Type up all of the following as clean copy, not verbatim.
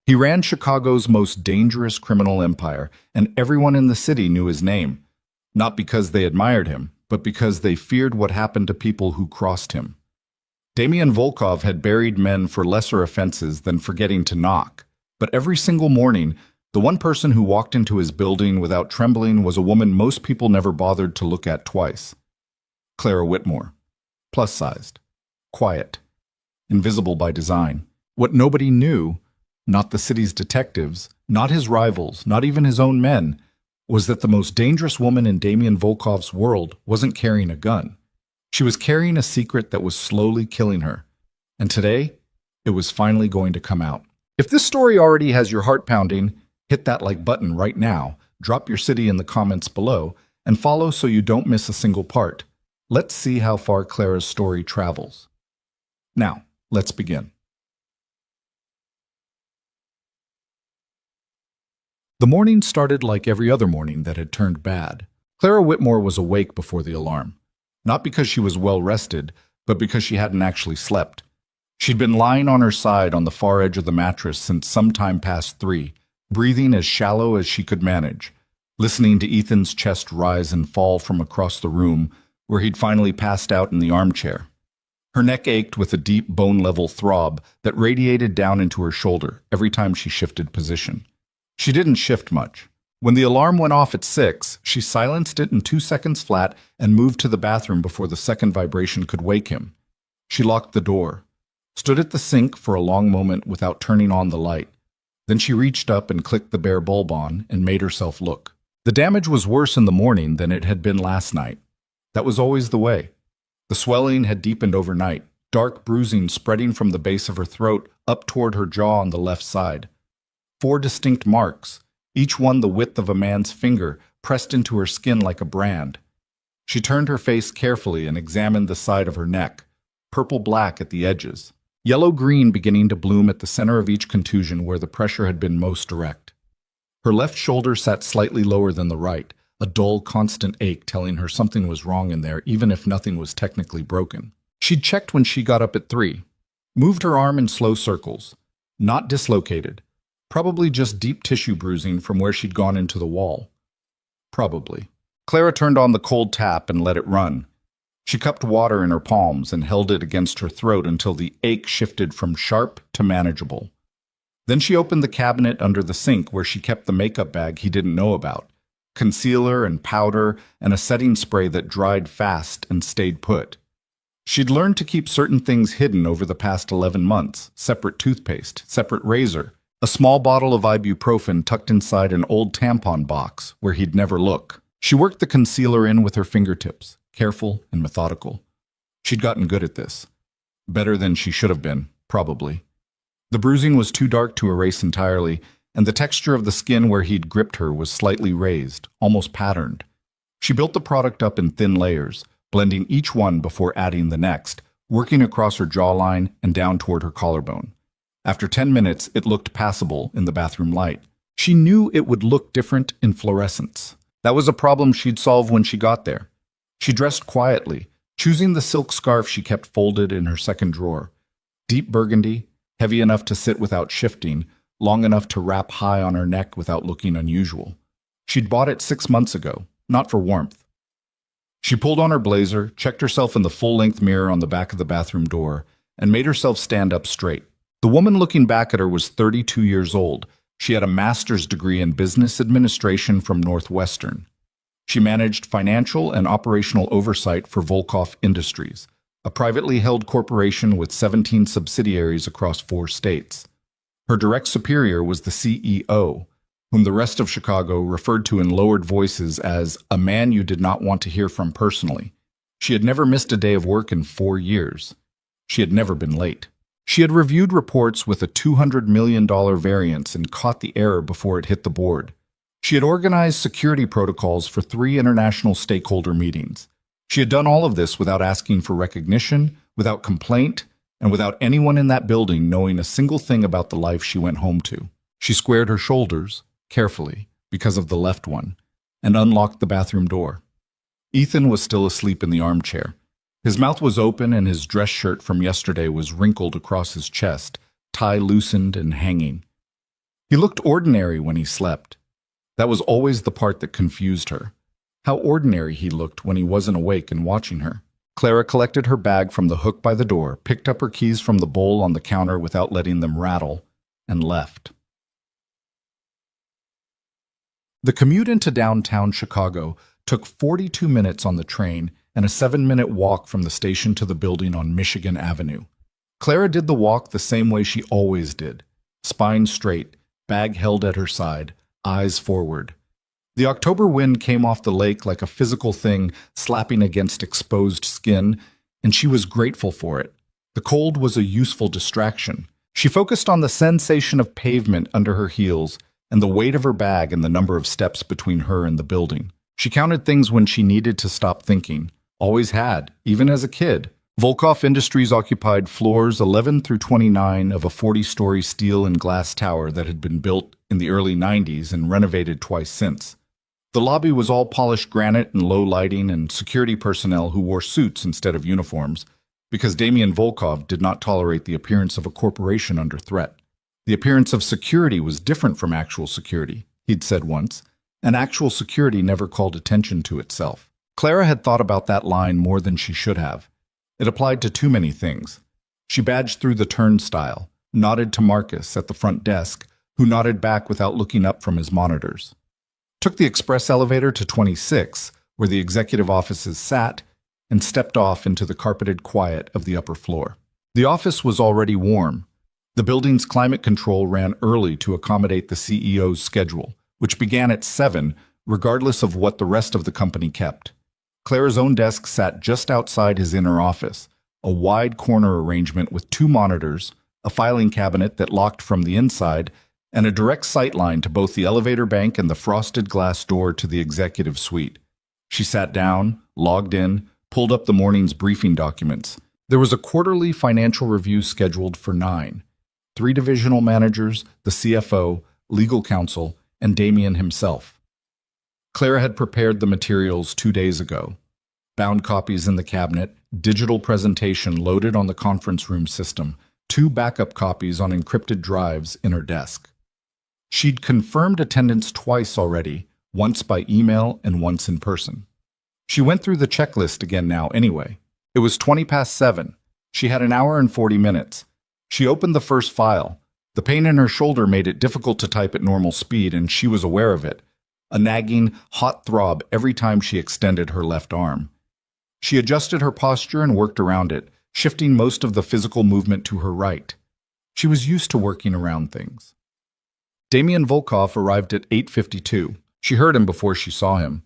He ran Chicago's most dangerous criminal empire, and everyone in the city knew his name, not because they admired him, but because they feared what happened to people who crossed him. Damian Volkov had buried men for lesser offenses than forgetting to knock, but every single morning, the one person who walked into his building without trembling was a woman most people never bothered to look at twice. Clara Whitmore. Plus-sized. Quiet. Invisible by design. What nobody knew, not the city's detectives, not his rivals, not even his own men, was that the most dangerous woman in Damian Volkov's world wasn't carrying a gun. She was carrying a secret that was slowly killing her. And today, it was finally going to come out. If this story already has your heart pounding, hit that like button right now, drop your city in the comments below, and follow so you don't miss a single part. Let's see how far Clara's story travels. Now, let's begin. The morning started like every other morning that had turned bad. Clara Whitmore was awake before the alarm. Not because she was well rested, but because she hadn't actually slept. She'd been lying on her side on the far edge of the mattress since sometime past 3, breathing as shallow as she could manage, listening to Ethan's chest rise and fall from across the room where he'd finally passed out in the armchair. Her neck ached with a deep bone-level throb that radiated down into her shoulder every time she shifted position. She didn't shift much. When the alarm went off at 6, she silenced it in 2 seconds flat and moved to the bathroom before the second vibration could wake him. She locked the door, stood at the sink for a long moment without turning on the light. Then she reached up and clicked the bare bulb on and made herself look. The damage was worse in the morning than it had been last night. That was always the way. The swelling had deepened overnight, dark bruising spreading from the base of her throat up toward her jaw on the left side. 4 distinct marks, each one the width of a man's finger, pressed into her skin like a brand. She turned her face carefully and examined the side of her neck, purple-black at the edges, yellow-green beginning to bloom at the center of each contusion where the pressure had been most direct. Her left shoulder sat slightly lower than the right, a dull, constant ache telling her something was wrong in there, even if nothing was technically broken. She'd checked when she got up at 3, moved her arm in slow circles, not dislocated. Probably just deep tissue bruising from where she'd gone into the wall. Probably. Clara turned on the cold tap and let it run. She cupped water in her palms and held it against her throat until the ache shifted from sharp to manageable. Then she opened the cabinet under the sink where she kept the makeup bag he didn't know about, concealer and powder and a setting spray that dried fast and stayed put. She'd learned to keep certain things hidden over the past 11 months, separate toothpaste, separate razor, a small bottle of ibuprofen tucked inside an old tampon box where he'd never look. She worked the concealer in with her fingertips, careful and methodical. She'd gotten good at this. Better than she should have been, probably. The bruising was too dark to erase entirely, and the texture of the skin where he'd gripped her was slightly raised, almost patterned. She built the product up in thin layers, blending each one before adding the next, working across her jawline and down toward her collarbone. After 10 minutes, it looked passable in the bathroom light. She knew it would look different in fluorescence. That was a problem she'd solve when she got there. She dressed quietly, choosing the silk scarf she kept folded in her second drawer. Deep burgundy, heavy enough to sit without shifting, long enough to wrap high on her neck without looking unusual. She'd bought it 6 months ago, not for warmth. She pulled on her blazer, checked herself in the full-length mirror on the back of the bathroom door, and made herself stand up straight. The woman looking back at her was 32 years old. She had a master's degree in business administration from Northwestern. She managed financial and operational oversight for Volkov Industries, a privately held corporation with 17 subsidiaries across 4 states. Her direct superior was the CEO, whom the rest of Chicago referred to in lowered voices as a man you did not want to hear from personally. She had never missed a day of work in 4 years. She had never been late. She had reviewed reports with a $200 million variance and caught the error before it hit the board. She had organized security protocols for 3 international stakeholder meetings. She had done all of this without asking for recognition, without complaint, and without anyone in that building knowing a single thing about the life she went home to. She squared her shoulders, carefully, because of the left one, and unlocked the bathroom door. Ethan was still asleep in the armchair. His mouth was open and his dress shirt from yesterday was wrinkled across his chest, tie loosened and hanging. He looked ordinary when he slept. That was always the part that confused her. How ordinary he looked when he wasn't awake and watching her. Clara collected her bag from the hook by the door, picked up her keys from the bowl on the counter without letting them rattle, and left. The commute into downtown Chicago took 42 minutes on the train and a 7-minute walk from the station to the building on Michigan Avenue. Clara did the walk the same way she always did, spine straight, bag held at her side, eyes forward. The October wind came off the lake like a physical thing slapping against exposed skin, and she was grateful for it. The cold was a useful distraction. She focused on the sensation of pavement under her heels and the weight of her bag and the number of steps between her and the building. She counted things when she needed to stop thinking. Always had, even as a kid. Volkov Industries occupied floors 11 through 29 of a 40-story steel and glass tower that had been built in the early 90s and renovated twice since. The lobby was all polished granite and low lighting and security personnel who wore suits instead of uniforms, because Damian Volkov did not tolerate the appearance of a corporation under threat. The appearance of security was different from actual security, he'd said once, and actual security never called attention to itself. Clara had thought about that line more than she should have. It applied to too many things. She badged through the turnstile, nodded to Marcus at the front desk, who nodded back without looking up from his monitors. Took the express elevator to 26, where the executive offices sat, and stepped off into the carpeted quiet of the upper floor. The office was already warm. The building's climate control ran early to accommodate the CEO's schedule, which began at 7, regardless of what the rest of the company kept. Clara's own desk sat just outside his inner office, a wide corner arrangement with 2 monitors, a filing cabinet that locked from the inside, and a direct sightline to both the elevator bank and the frosted glass door to the executive suite. She sat down, logged in, pulled up the morning's briefing documents. There was a quarterly financial review scheduled for 9. 3 divisional managers, the CFO, legal counsel, and Damian himself. Clara had prepared the materials 2 days ago. Bound copies in the cabinet, digital presentation loaded on the conference room system, 2 backup copies on encrypted drives in her desk. She'd confirmed attendance twice already, once by email and once in person. She went through the checklist again now anyway. It was 20 past 7. She had an hour and 40 minutes. She opened the first file. The pain in her shoulder made it difficult to type at normal speed, and she was aware of it. A nagging, hot throb every time she extended her left arm. She adjusted her posture and worked around it, shifting most of the physical movement to her right. She was used to working around things. Damian Volkov arrived at 8:52. She heard him before she saw him,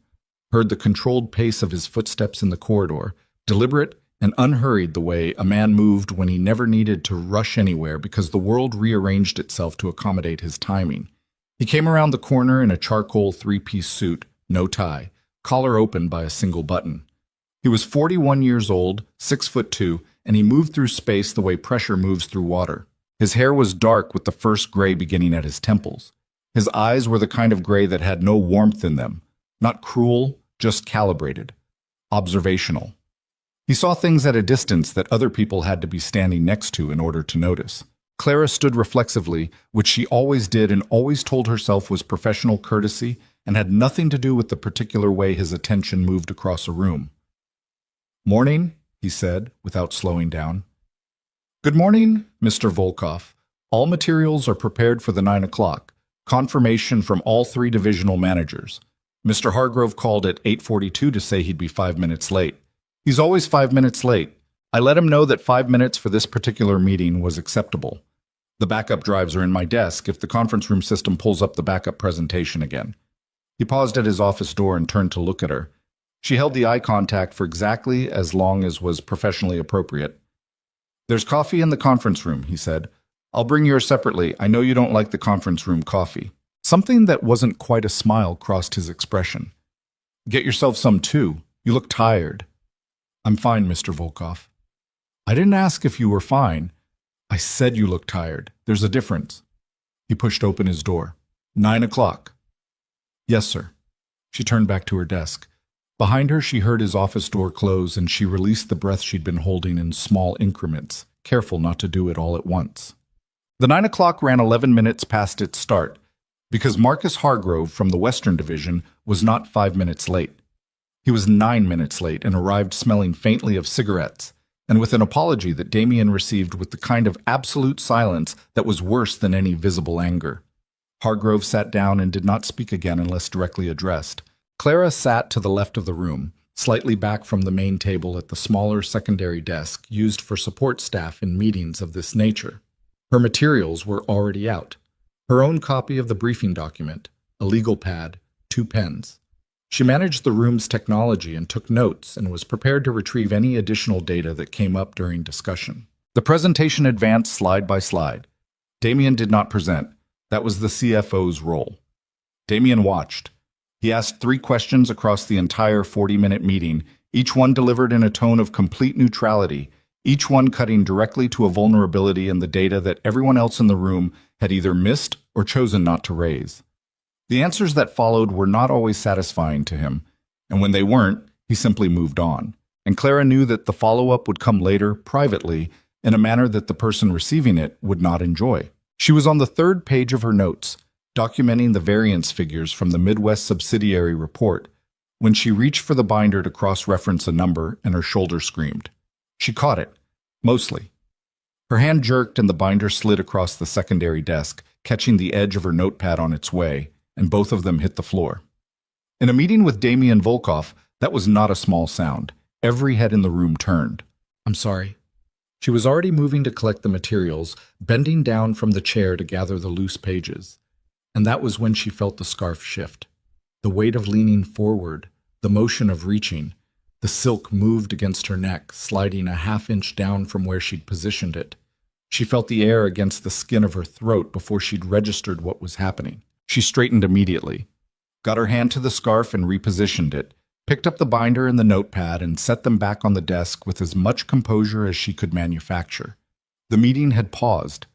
heard the controlled pace of his footsteps in the corridor, deliberate and unhurried the way a man moved when he never needed to rush anywhere because the world rearranged itself to accommodate his timing. He came around the corner in a charcoal 3-piece suit, no tie, collar open by a single button. He was 41 years old, 6'2", and he moved through space the way pressure moves through water. His hair was dark with the first gray beginning at his temples. His eyes were the kind of gray that had no warmth in them, not cruel, just calibrated, observational. He saw things at a distance that other people had to be standing next to in order to notice. Clara stood reflexively, which she always did and always told herself was professional courtesy and had nothing to do with the particular way his attention moved across a room. "Morning," he said, without slowing down. "Good morning, Mr. Volkov. All materials are prepared for the 9 o'clock. Confirmation from all 3 divisional managers. Mr. Hargrove called at 8:42 to say he'd be 5 minutes late. He's always 5 minutes late. I let him know that 5 minutes for this particular meeting was acceptable. The backup drives are in my desk if the conference room system pulls up the backup presentation again." He paused at his office door and turned to look at her. She held the eye contact for exactly as long as was professionally appropriate. "There's coffee in the conference room," he said. "I'll bring yours separately. I know you don't like the conference room coffee." Something that wasn't quite a smile crossed his expression. "Get yourself some too. You look tired." "I'm fine, Mr. Volkov." "I didn't ask if you were fine. I said you look tired. There's a difference." He pushed open his door. 9 o'clock. "Yes, sir." She turned back to her desk. Behind her, she heard his office door close, and she released the breath she'd been holding in small increments, careful not to do it all at once. The 9 o'clock ran 11 minutes past its start, because Marcus Hargrove from the Western Division was not 5 minutes late. He was 9 minutes late and arrived smelling faintly of cigarettes, and with an apology that Damien received with the kind of absolute silence that was worse than any visible anger. Hargrove sat down and did not speak again unless directly addressed. Clara sat to the left of the room, slightly back from the main table at the smaller secondary desk used for support staff in meetings of this nature. Her materials were already out. Her own copy of the briefing document, a legal pad, 2 pens. She managed the room's technology and took notes and was prepared to retrieve any additional data that came up during discussion. The presentation advanced slide by slide. Damien did not present. That was the CFO's role. Damien watched. He asked 3 questions across the entire 40-minute meeting, each one delivered in a tone of complete neutrality, each one cutting directly to a vulnerability in the data that everyone else in the room had either missed or chosen not to raise. The answers that followed were not always satisfying to him, and when they weren't, he simply moved on. And Clara knew that the follow-up would come later, privately, in a manner that the person receiving it would not enjoy. She was on the 3rd page of her notes, documenting the variance figures from the Midwest subsidiary report, when she reached for the binder to cross-reference a number and her shoulder screamed. She caught it, mostly. Her hand jerked and the binder slid across the secondary desk, catching the edge of her notepad on its way, and both of them hit the floor. In a meeting with Damien Volkov, that was not a small sound. Every head in the room turned. "I'm sorry." She was already moving to collect the materials, bending down from the chair to gather the loose pages. And that was when she felt the scarf shift. The weight of leaning forward, the motion of reaching. The silk moved against her neck, sliding a half-inch down from where she'd positioned it. She felt the air against the skin of her throat before she'd registered what was happening. She straightened immediately, got her hand to the scarf and repositioned it, picked up the binder and the notepad and set them back on the desk with as much composure as she could manufacture. The meeting had paused.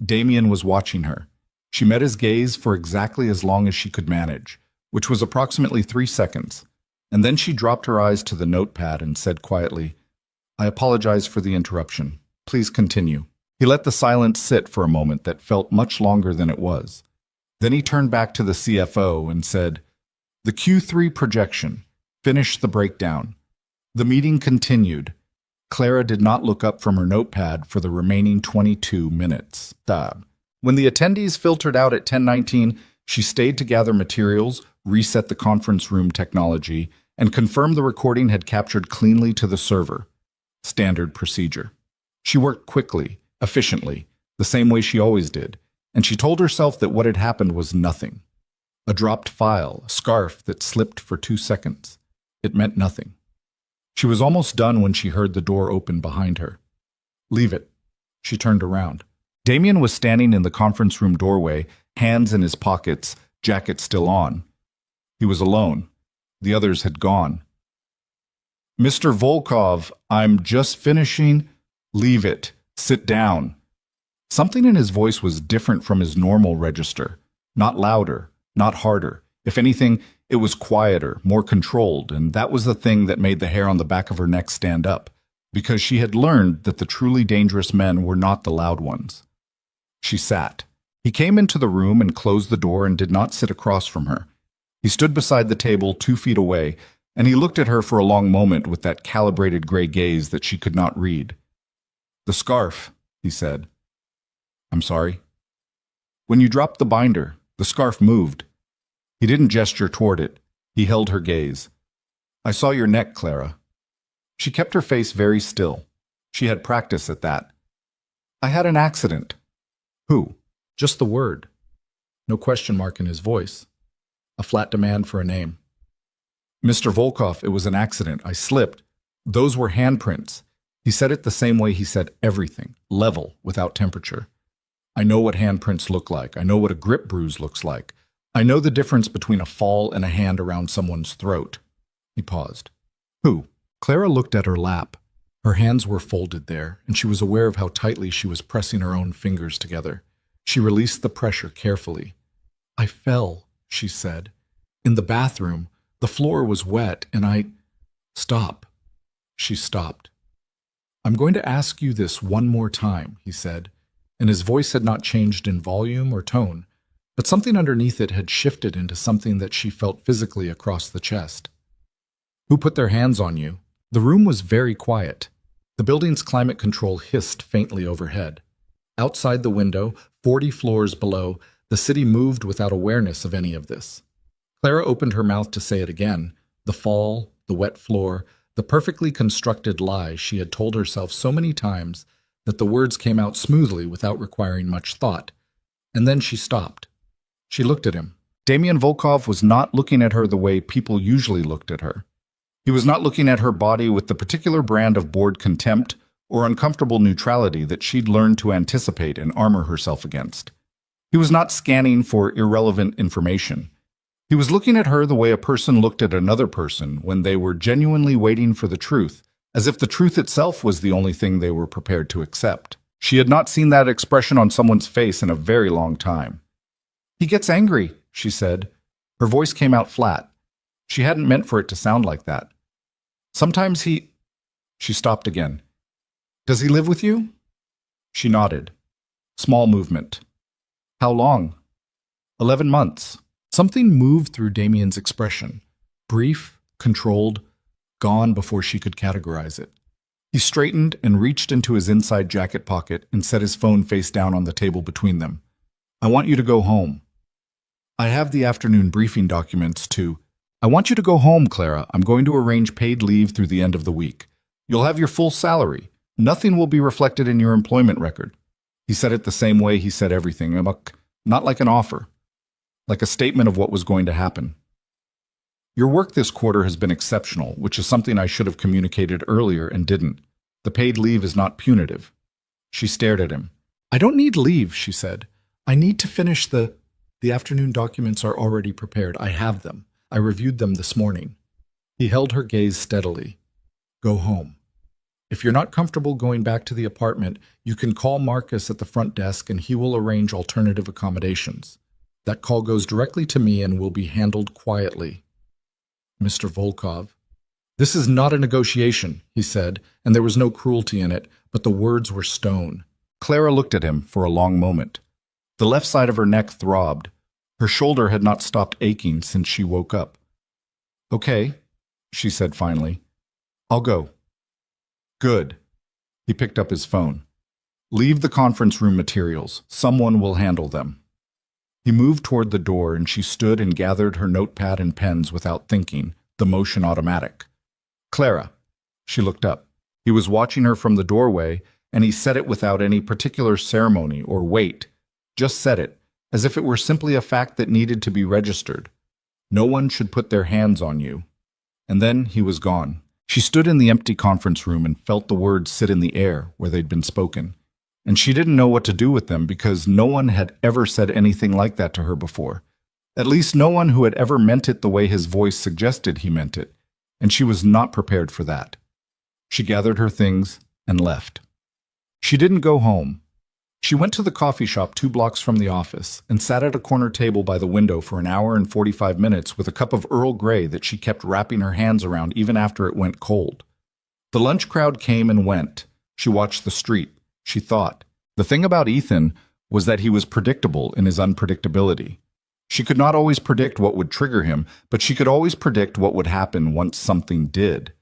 Damien was watching her. She met his gaze for exactly as long as she could manage, which was approximately 3 seconds, and then she dropped her eyes to the notepad and said quietly, "I apologize for the interruption. Please continue." He let the silence sit for a moment that felt much longer than it was. Then he turned back to the CFO and said, "The Q3 projection. Finish the breakdown." The meeting continued. Clara did not look up from her notepad for the remaining 22 minutes. When the attendees filtered out at 10:19, she stayed to gather materials, reset the conference room technology, and confirm the recording had captured cleanly to the server. Standard procedure. She worked quickly, efficiently, the same way she always did, and she told herself that what had happened was nothing. A dropped file, a scarf that slipped for 2 seconds. It meant nothing. She was almost done when she heard the door open behind her. "Leave it." She turned around. Damien was standing in the conference room doorway, hands in his pockets, jacket still on. He was alone. The others had gone. "Mr. Volkov, I'm just finishing." "Leave it. Sit down." Something in his voice was different from his normal register. Not louder, not harder. If anything, it was quieter, more controlled, and that was the thing that made the hair on the back of her neck stand up, because she had learned that the truly dangerous men were not the loud ones. She sat. He came into the room and closed the door and did not sit across from her. He stood beside the table 2 feet away, and he looked at her for a long moment with that calibrated gray gaze that she could not read. "The scarf," he said. "I'm sorry." "When you dropped the binder, the scarf moved." He didn't gesture toward it. He held her gaze. "I saw your neck, Clara." She kept her face very still. She had practice at that. "I had an accident." "Who?" Just the word. No question mark in his voice. A flat demand for a name. "Mr. Volkov, it was an accident. I slipped. Those were handprints." He said it the same way he said everything, level, without temperature. "I know what handprints look like. I know what a grip bruise looks like. I know the difference between a fall and a hand around someone's throat." He paused. "Who?" Clara looked at her lap. Her hands were folded there, and she was aware of how tightly she was pressing her own fingers together. She released the pressure carefully. "I fell," she said. "In the bathroom. The floor was wet, and I—" "Stop." She stopped. "I'm going to ask you this one more time," he said, and his voice had not changed in volume or tone, but something underneath it had shifted into something that she felt physically across the chest. "Who put their hands on you?" The room was very quiet. The building's climate control hissed faintly overhead. Outside the window, 40 floors below, the city moved without awareness of any of this. Clara opened her mouth to say it again, the fall, the wet floor, the perfectly constructed lie she had told herself so many times that the words came out smoothly without requiring much thought. And then she stopped. She looked at him. Damien Volkov was not looking at her the way people usually looked at her. He was not looking at her body with the particular brand of bored contempt or uncomfortable neutrality that she'd learned to anticipate and armor herself against. He was not scanning for irrelevant information. He was looking at her the way a person looked at another person when they were genuinely waiting for the truth, as if the truth itself was the only thing they were prepared to accept. She had not seen that expression on someone's face in a very long time. "He gets angry," she said. Her voice came out flat. She hadn't meant for it to sound like that. "Sometimes he—" She stopped again. "Does he live with you?" She nodded. Small movement. "How long?" 11 months. Something moved through Damien's expression. Brief, controlled, gone before she could categorize it. He straightened and reached into his inside jacket pocket and set his phone face down on the table between them. "I want you to go home." "I have the afternoon briefing documents, too." "I want you to go home, Clara. I'm going to arrange paid leave through the end of the week. You'll have your full salary. Nothing will be reflected in your employment record." He said it the same way he said everything, not like an offer, like a statement of what was going to happen. "Your work this quarter has been exceptional, which is something I should have communicated earlier and didn't. The paid leave is not punitive." She stared at him. "I don't need leave," she said. "I need to finish the afternoon documents are already prepared. I have them. I reviewed them this morning." He held her gaze steadily. "Go home. If you're not comfortable going back to the apartment, you can call Marcus at the front desk and he will arrange alternative accommodations. That call goes directly to me and will be handled quietly." "Mr. Volkov." "This is not a negotiation," he said, and there was no cruelty in it, but the words were stone. Clara looked at him for a long moment. The left side of her neck throbbed. Her shoulder had not stopped aching since she woke up. "Okay," she said finally. "I'll go." "Good." He picked up his phone. "Leave the conference room materials. Someone will handle them." He moved toward the door and she stood and gathered her notepad and pens without thinking, the motion automatic. "Clara." She looked up. He was watching her from the doorway, and he said it without any particular ceremony or weight. Just said it, as if it were simply a fact that needed to be registered. "No one should put their hands on you." And then he was gone. She stood in the empty conference room and felt the words sit in the air where they'd been spoken. And she didn't know what to do with them because no one had ever said anything like that to her before. At least no one who had ever meant it the way his voice suggested he meant it. And she was not prepared for that. She gathered her things and left. She didn't go home. She went to the coffee shop 2 blocks from the office and sat at a corner table by the window for an hour and 45 minutes with a cup of Earl Grey that she kept wrapping her hands around even after it went cold. The lunch crowd came and went. She watched the street. She thought. The thing about Ethan was that he was predictable in his unpredictability. She could not always predict what would trigger him, but she could always predict what would happen once something did.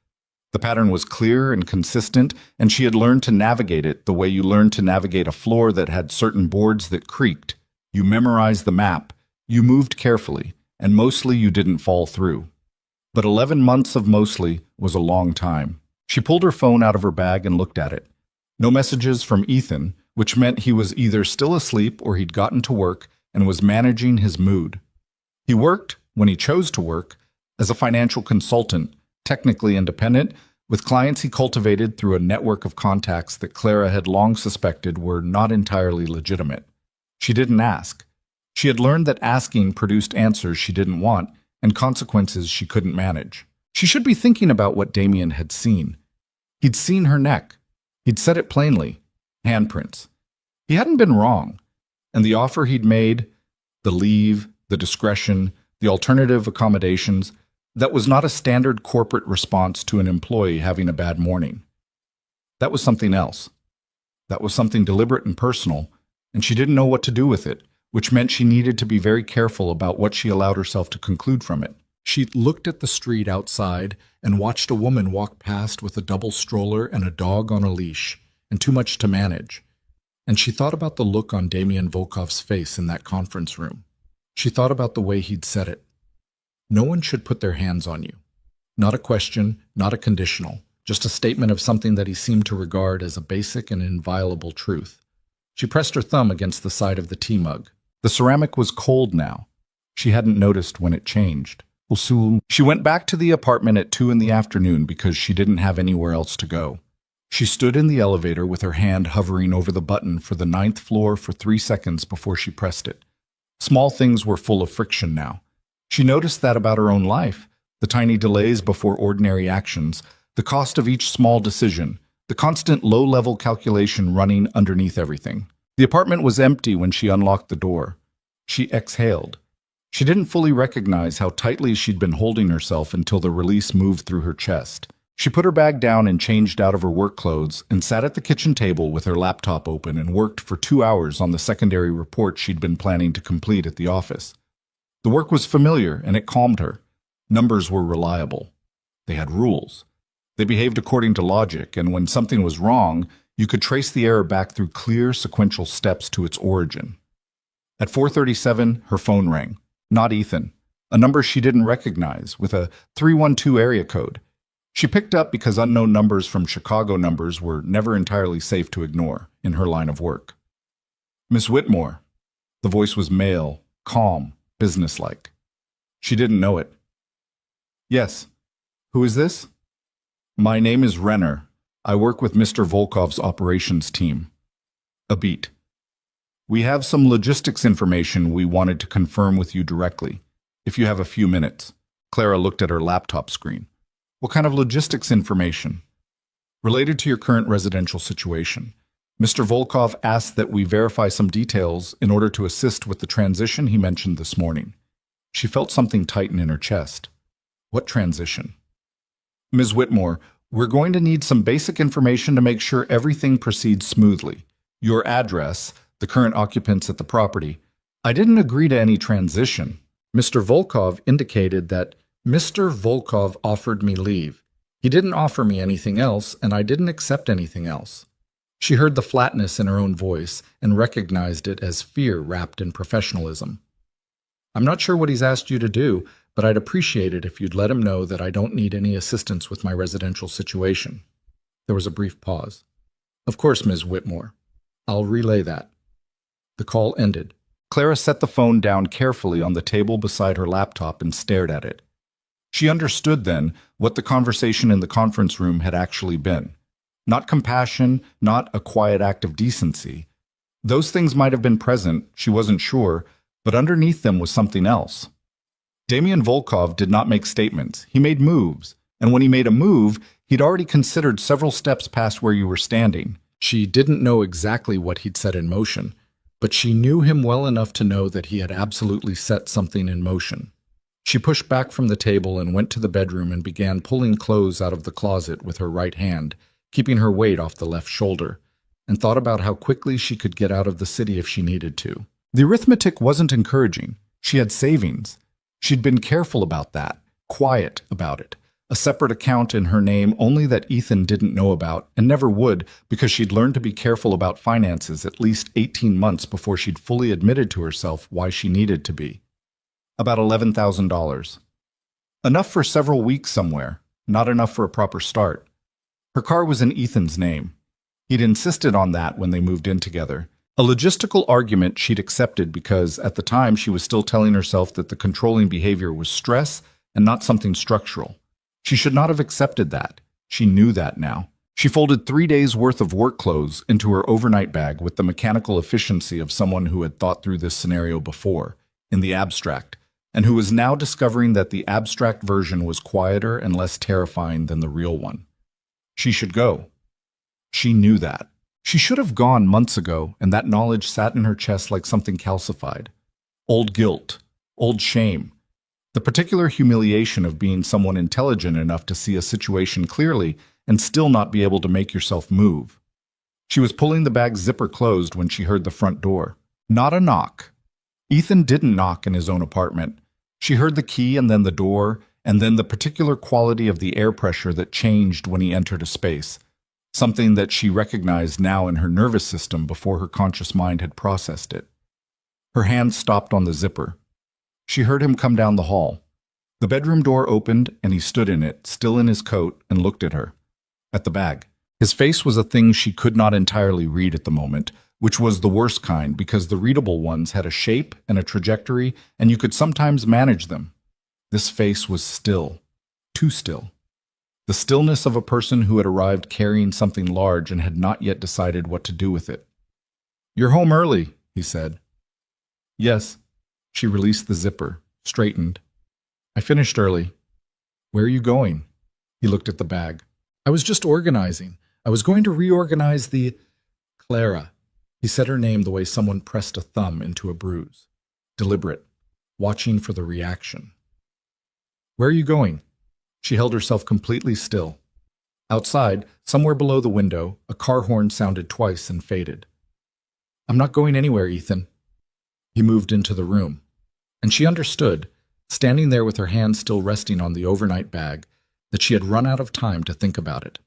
The pattern was clear and consistent, and she had learned to navigate it the way you learn to navigate a floor that had certain boards that creaked. You memorized the map, you moved carefully, and mostly you didn't fall through. But 11 months of mostly was a long time. She pulled her phone out of her bag and looked at it. No messages from Ethan, which meant he was either still asleep or he'd gotten to work and was managing his mood. He worked, when he chose to work, as a financial consultant, technically independent, with clients he cultivated through a network of contacts that Clara had long suspected were not entirely legitimate. She didn't ask. She had learned that asking produced answers she didn't want and consequences she couldn't manage. She should be thinking about what Damien had seen. He'd seen her neck. He'd said it plainly. Handprints. He hadn't been wrong. And the offer he'd made, the leave, the discretion, the alternative accommodations, that was not a standard corporate response to an employee having a bad morning. That was something else. That was something deliberate and personal, and she didn't know what to do with it, which meant she needed to be very careful about what she allowed herself to conclude from it. She looked at the street outside and watched a woman walk past with a double stroller and a dog on a leash, and too much to manage. And she thought about the look on Damian Volkov's face in that conference room. She thought about the way he'd said it. No one should put their hands on you. Not a question, not a conditional, just a statement of something that he seemed to regard as a basic and inviolable truth. She pressed her thumb against the side of the tea mug. The ceramic was cold now. She hadn't noticed when it changed. She went back to the apartment at 2 in the afternoon because she didn't have anywhere else to go. She stood in the elevator with her hand hovering over the button for the 9th floor for 3 seconds before she pressed it. Small things were full of friction now. She noticed that about her own life, the tiny delays before ordinary actions, the cost of each small decision, the constant low-level calculation running underneath everything. The apartment was empty when she unlocked the door. She exhaled. She didn't fully recognize how tightly she'd been holding herself until the release moved through her chest. She put her bag down and changed out of her work clothes and sat at the kitchen table with her laptop open and worked for 2 hours on the secondary report she'd been planning to complete at the office. The work was familiar and it calmed her. Numbers were reliable. They had rules. They behaved according to logic, and when something was wrong, you could trace the error back through clear sequential steps to its origin. At 4:37, her phone rang. Not Ethan. A number she didn't recognize, with a 312 area code. She picked up because unknown numbers from Chicago numbers were never entirely safe to ignore in her line of work. Miss Whitmore. The voice was male, calm, businesslike. She didn't know it. Yes. Who is this? My name is Renner. I work with Mr. Volkov's operations team. A beat. We have some logistics information we wanted to confirm with you directly, if you have a few minutes. Clara looked at her laptop screen. What kind of logistics information? Related to your current residential situation. Mr. Volkov asked that we verify some details in order to assist with the transition he mentioned this morning. She felt something tighten in her chest. What transition? Ms. Whitmore, we're going to need some basic information to make sure everything proceeds smoothly. Your address, the current occupants at the property. I didn't agree to any transition. Mr. Volkov indicated that Mr. Volkov offered me leave. He didn't offer me anything else, and I didn't accept anything else. She heard the flatness in her own voice and recognized it as fear wrapped in professionalism. I'm not sure what he's asked you to do, but I'd appreciate it if you'd let him know that I don't need any assistance with my residential situation. There was a brief pause. Of course, Ms. Whitmore. I'll relay that. The call ended. Clara set the phone down carefully on the table beside her laptop and stared at it. She understood then what the conversation in the conference room had actually been. Not compassion, not a quiet act of decency. Those things might have been present, she wasn't sure, but underneath them was something else. Damian Volkov did not make statements. He made moves, and when he made a move, he'd already considered several steps past where you were standing. She didn't know exactly what he'd set in motion, but she knew him well enough to know that he had absolutely set something in motion. She pushed back from the table and went to the bedroom and began pulling clothes out of the closet with her right hand, keeping her weight off the left shoulder, and thought about how quickly she could get out of the city if she needed to. The arithmetic wasn't encouraging. She had savings. She'd been careful about that, quiet about it. A separate account in her name only that Ethan didn't know about and never would because she'd learned to be careful about finances at least 18 months before she'd fully admitted to herself why she needed to be. About $11,000. Enough for several weeks somewhere, not enough for a proper start. Her car was in Ethan's name. He'd insisted on that when they moved in together. A logistical argument she'd accepted because, at the time, she was still telling herself that the controlling behavior was stress and not something structural. She should not have accepted that. She knew that now. She folded 3 days' worth of work clothes into her overnight bag with the mechanical efficiency of someone who had thought through this scenario before, in the abstract, and who was now discovering that the abstract version was quieter and less terrifying than the real one. She should go. She knew that. She should have gone months ago, and that knowledge sat in her chest like something calcified. Old guilt, old shame, the particular humiliation of being someone intelligent enough to see a situation clearly and still not be able to make yourself move. She was pulling the bag's zipper closed when she heard the front door. Not a knock. Ethan didn't knock in his own apartment. She heard the key and then the door, and then the particular quality of the air pressure that changed when he entered a space, something that she recognized now in her nervous system before her conscious mind had processed it. Her hand stopped on the zipper. She heard him come down the hall. The bedroom door opened, and he stood in it, still in his coat, and looked at her. At the bag. His face was a thing she could not entirely read at the moment, which was the worst kind because the readable ones had a shape and a trajectory, and you could sometimes manage them. This face was still. Too still. The stillness of a person who had arrived carrying something large and had not yet decided what to do with it. "You're home early," he said. "Yes." She released the zipper, straightened. "I finished early." "Where are you going?" He looked at the bag. "I was just organizing. I was going to reorganize the—" "Clara." He said her name the way someone pressed a thumb into a bruise. Deliberate, watching for the reaction. "Where are you going?" She held herself completely still. Outside, somewhere below the window, a car horn sounded twice and faded. "I'm not going anywhere, Ethan." He moved into the room, and she understood, standing there with her hand still resting on the overnight bag, that she had run out of time to think about it.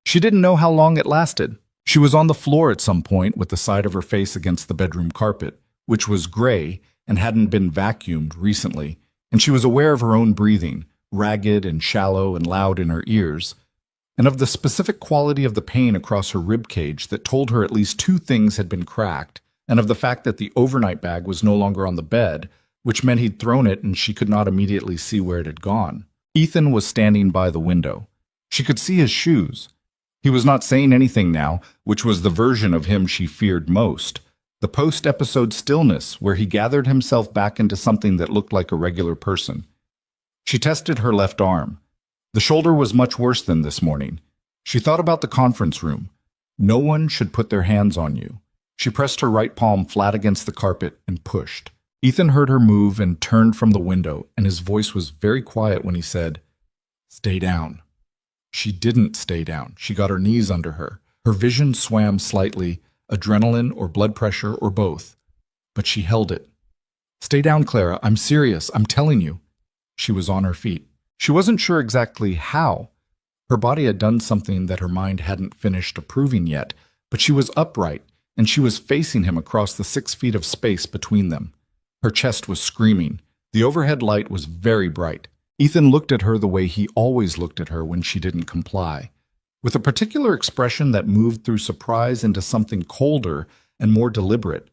She didn't know how long it lasted. She was on the floor at some point with the side of her face against the bedroom carpet, which was gray and hadn't been vacuumed recently, and she was aware of her own breathing, ragged and shallow and loud in her ears, and of the specific quality of the pain across her rib cage that told her at least two things had been cracked, and of the fact that the overnight bag was no longer on the bed, which meant he'd thrown it and she could not immediately see where it had gone. Ethan was standing by the window. She could see his shoes. He was not saying anything now, which was the version of him she feared most. The post-episode stillness, where he gathered himself back into something that looked like a regular person. She tested her left arm. The shoulder was much worse than this morning. She thought about the conference room. No one should put their hands on you. She pressed her right palm flat against the carpet and pushed. Ethan heard her move and turned from the window, and his voice was very quiet when he said, "Stay down." She didn't stay down. She got her knees under her. Her vision swam slightly, adrenaline or blood pressure or both. But she held it. "Stay down, Clara. I'm serious. I'm telling you." She was on her feet. She wasn't sure exactly how. Her body had done something that her mind hadn't finished approving yet, but she was upright, and she was facing him across the 6 feet of space between them. Her chest was screaming. The overhead light was very bright. Ethan looked at her the way he always looked at her when she didn't comply, with a particular expression that moved through surprise into something colder and more deliberate.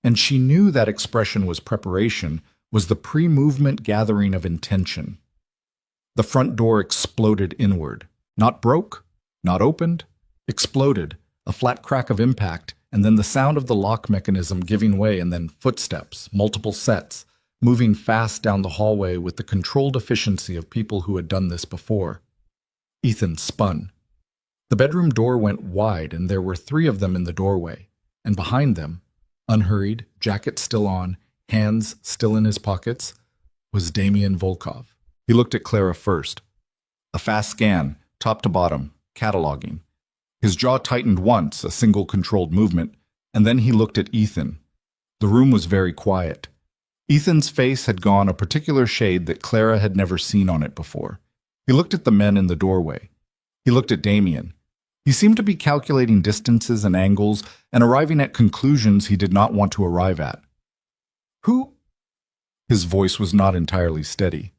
And she knew that expression was preparation, was the pre-movement gathering of intention. The front door exploded inward. Not broke, not opened, exploded, a flat crack of impact, and then the sound of the lock mechanism giving way, and then footsteps, multiple sets, moving fast down the hallway with the controlled efficiency of people who had done this before. Ethan spun. The bedroom door went wide, and there were 3 of them in the doorway, and behind them, unhurried, jacket still on, hands still in his pockets, was Damien Volkov. He looked at Clara first. A fast scan, top to bottom, cataloging. His jaw tightened once, a single controlled movement, and then he looked at Ethan. The room was very quiet. Ethan's face had gone a particular shade that Clara had never seen on it before. He looked at the men in the doorway. He looked at Damien. He seemed to be calculating distances and angles and arriving at conclusions he did not want to arrive at. "Who?" His voice was not entirely steady.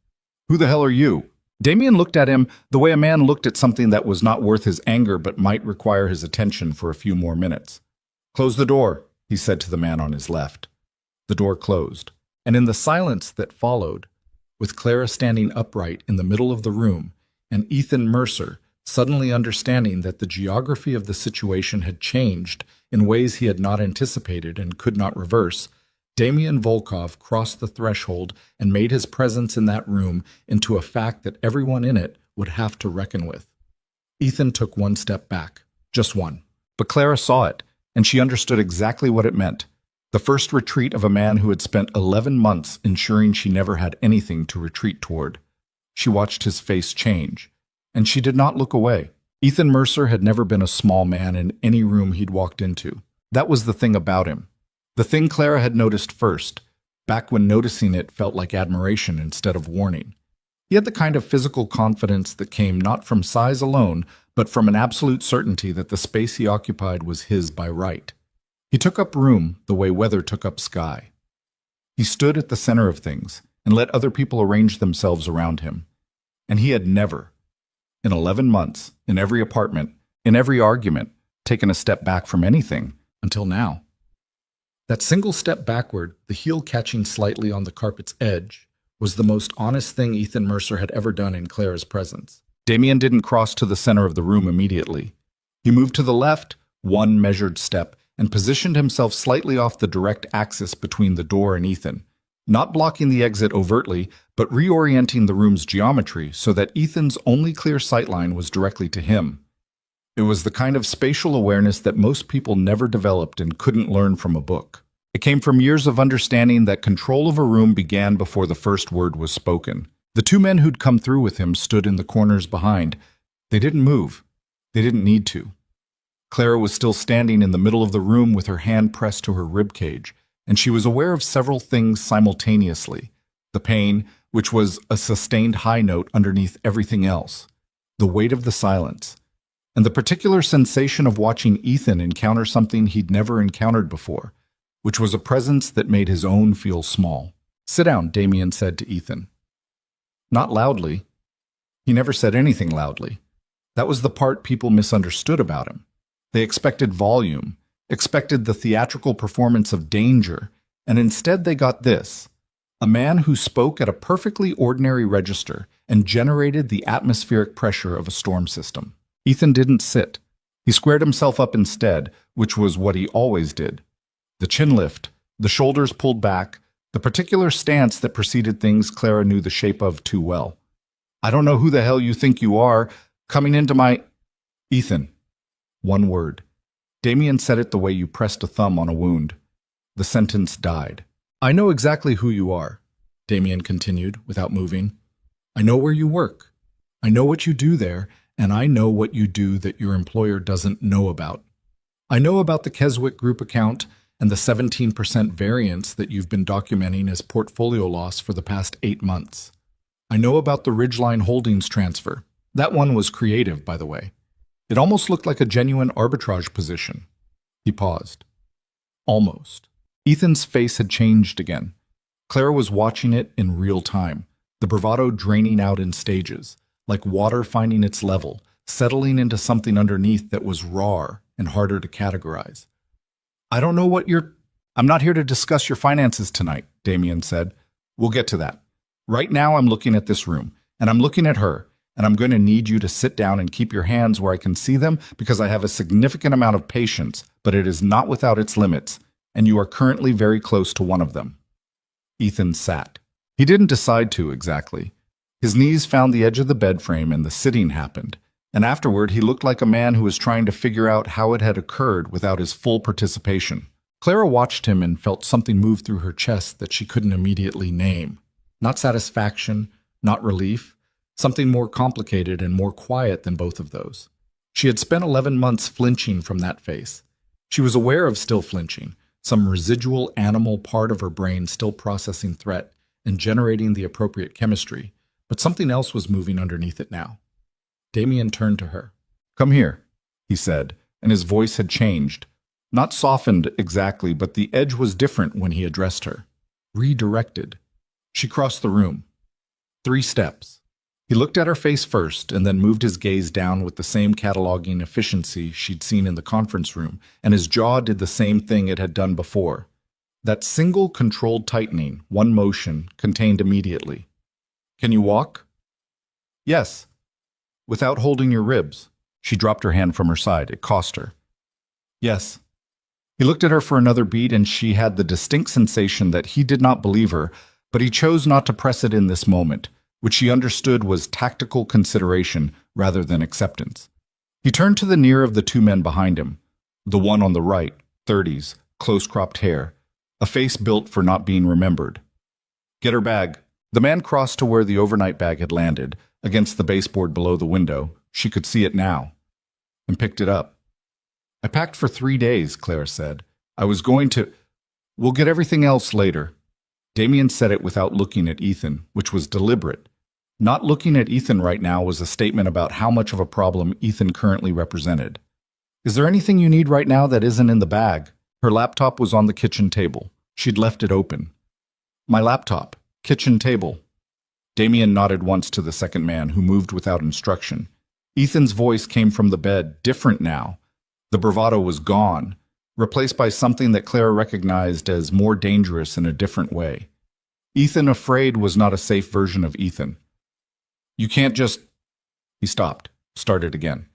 "Who the hell are you?" Damien looked at him the way a man looked at something that was not worth his anger but might require his attention for a few more minutes. "Close the door," he said to the man on his left. The door closed, and in the silence that followed, with Clara standing upright in the middle of the room, and Ethan Mercer suddenly understanding that the geography of the situation had changed in ways he had not anticipated and could not reverse, Damien Volkov crossed the threshold and made his presence in that room into a fact that everyone in it would have to reckon with. Ethan took one step back, just one. But Clara saw it, and she understood exactly what it meant. The first retreat of a man who had spent 11 months ensuring she never had anything to retreat toward. She watched his face change, and she did not look away. Ethan Mercer had never been a small man in any room he'd walked into. That was the thing about him. The thing Clara had noticed first, back when noticing it felt like admiration instead of warning. He had the kind of physical confidence that came not from size alone, but from an absolute certainty that the space he occupied was his by right. He took up room the way weather took up sky. He stood at the center of things and let other people arrange themselves around him. And he had never, in 11 months, in every apartment, in every argument, taken a step back from anything until now. That single step backward, the heel catching slightly on the carpet's edge, was the most honest thing Ethan Mercer had ever done in Clara's presence. Damien didn't cross to the center of the room immediately. He moved to the left, one measured step, and positioned himself slightly off the direct axis between the door and Ethan, not blocking the exit overtly, but reorienting the room's geometry so that Ethan's only clear sightline was directly to him. It was the kind of spatial awareness that most people never developed and couldn't learn from a book. It came from years of understanding that control of a room began before the first word was spoken. The two men who'd come through with him stood in the corners behind. They didn't move. They didn't need to. Clara was still standing in the middle of the room with her hand pressed to her ribcage, and she was aware of several things simultaneously. The pain, which was a sustained high note underneath everything else, the weight of the silence, and the particular sensation of watching Ethan encounter something he'd never encountered before, which was a presence that made his own feel small. "Sit down," Damien said to Ethan. Not loudly. He never said anything loudly. That was the part people misunderstood about him. They expected volume, expected the theatrical performance of danger, and instead they got this: a man who spoke at a perfectly ordinary register and generated the atmospheric pressure of a storm system. Ethan didn't sit. He squared himself up instead, which was what he always did. The chin lift, the shoulders pulled back, the particular stance that preceded things Clara knew the shape of too well. "I don't know who the hell you think you are, coming into my—" "Ethan." One word. Damien said it the way you pressed a thumb on a wound. The sentence died. "I know exactly who you are," Damien continued, without moving. "I know where you work. I know what you do there, and I know what you do that your employer doesn't know about. I know about the Keswick Group account and the 17% variance that you've been documenting as portfolio loss for the past 8 months. I know about the Ridgeline Holdings transfer. That one was creative, by the way. It almost looked like a genuine arbitrage position." He paused. Almost. Ethan's face had changed again. Clara was watching it in real time, the bravado draining out in stages, like water finding its level, settling into something underneath that was raw and harder to categorize. "I don't know what you're—" "I'm not here to discuss your finances tonight," Damien said. "We'll get to that. Right now I'm looking at this room, and I'm looking at her, and I'm going to need you to sit down and keep your hands where I can see them because I have a significant amount of patience, but it is not without its limits, and you are currently very close to one of them." Ethan sat. He didn't decide to, exactly. His knees found the edge of the bed frame and the sitting happened, and afterward he looked like a man who was trying to figure out how it had occurred without his full participation. Clara watched him and felt something move through her chest that she couldn't immediately name. Not satisfaction, not relief, something more complicated and more quiet than both of those. She had spent 11 months flinching from that face. She was aware of still flinching, some residual animal part of her brain still processing threat and generating the appropriate chemistry, but something else was moving underneath it now. Damien turned to her. "Come here," he said, and his voice had changed. Not softened exactly, but the edge was different when he addressed her. Redirected. She crossed the room. 3 steps. He looked at her face first and then moved his gaze down with the same cataloging efficiency she'd seen in the conference room, and his jaw did the same thing it had done before. That single controlled tightening, one motion, contained immediately. "Can you walk?" "Yes." "Without holding your ribs?" She dropped her hand from her side. It cost her. "Yes." He looked at her for another beat, and she had the distinct sensation that he did not believe her, but he chose not to press it in this moment, which she understood was tactical consideration rather than acceptance. He turned to the nearer of the 2 men behind him, the one on the right, 30s, close-cropped hair, a face built for not being remembered. "Get her bag." The man crossed to where the overnight bag had landed, against the baseboard below the window. She could see it now. and picked it up. I packed for 3 days, Clara said. I was going to... We'll get everything else later. Damien said it without looking at Ethan, which was deliberate. Not looking at Ethan right now was a statement about how much of a problem Ethan currently represented. Is there anything you need right now that isn't in the bag? Her laptop was on the kitchen table. She'd left it open. My laptop. Kitchen table. Damien nodded once to the second man, who moved without instruction. Ethan's voice came from the bed, different now. The bravado was gone, replaced by something that Clara recognized as more dangerous in a different way. Ethan afraid was not a safe version of Ethan. You can't just... He stopped, started again.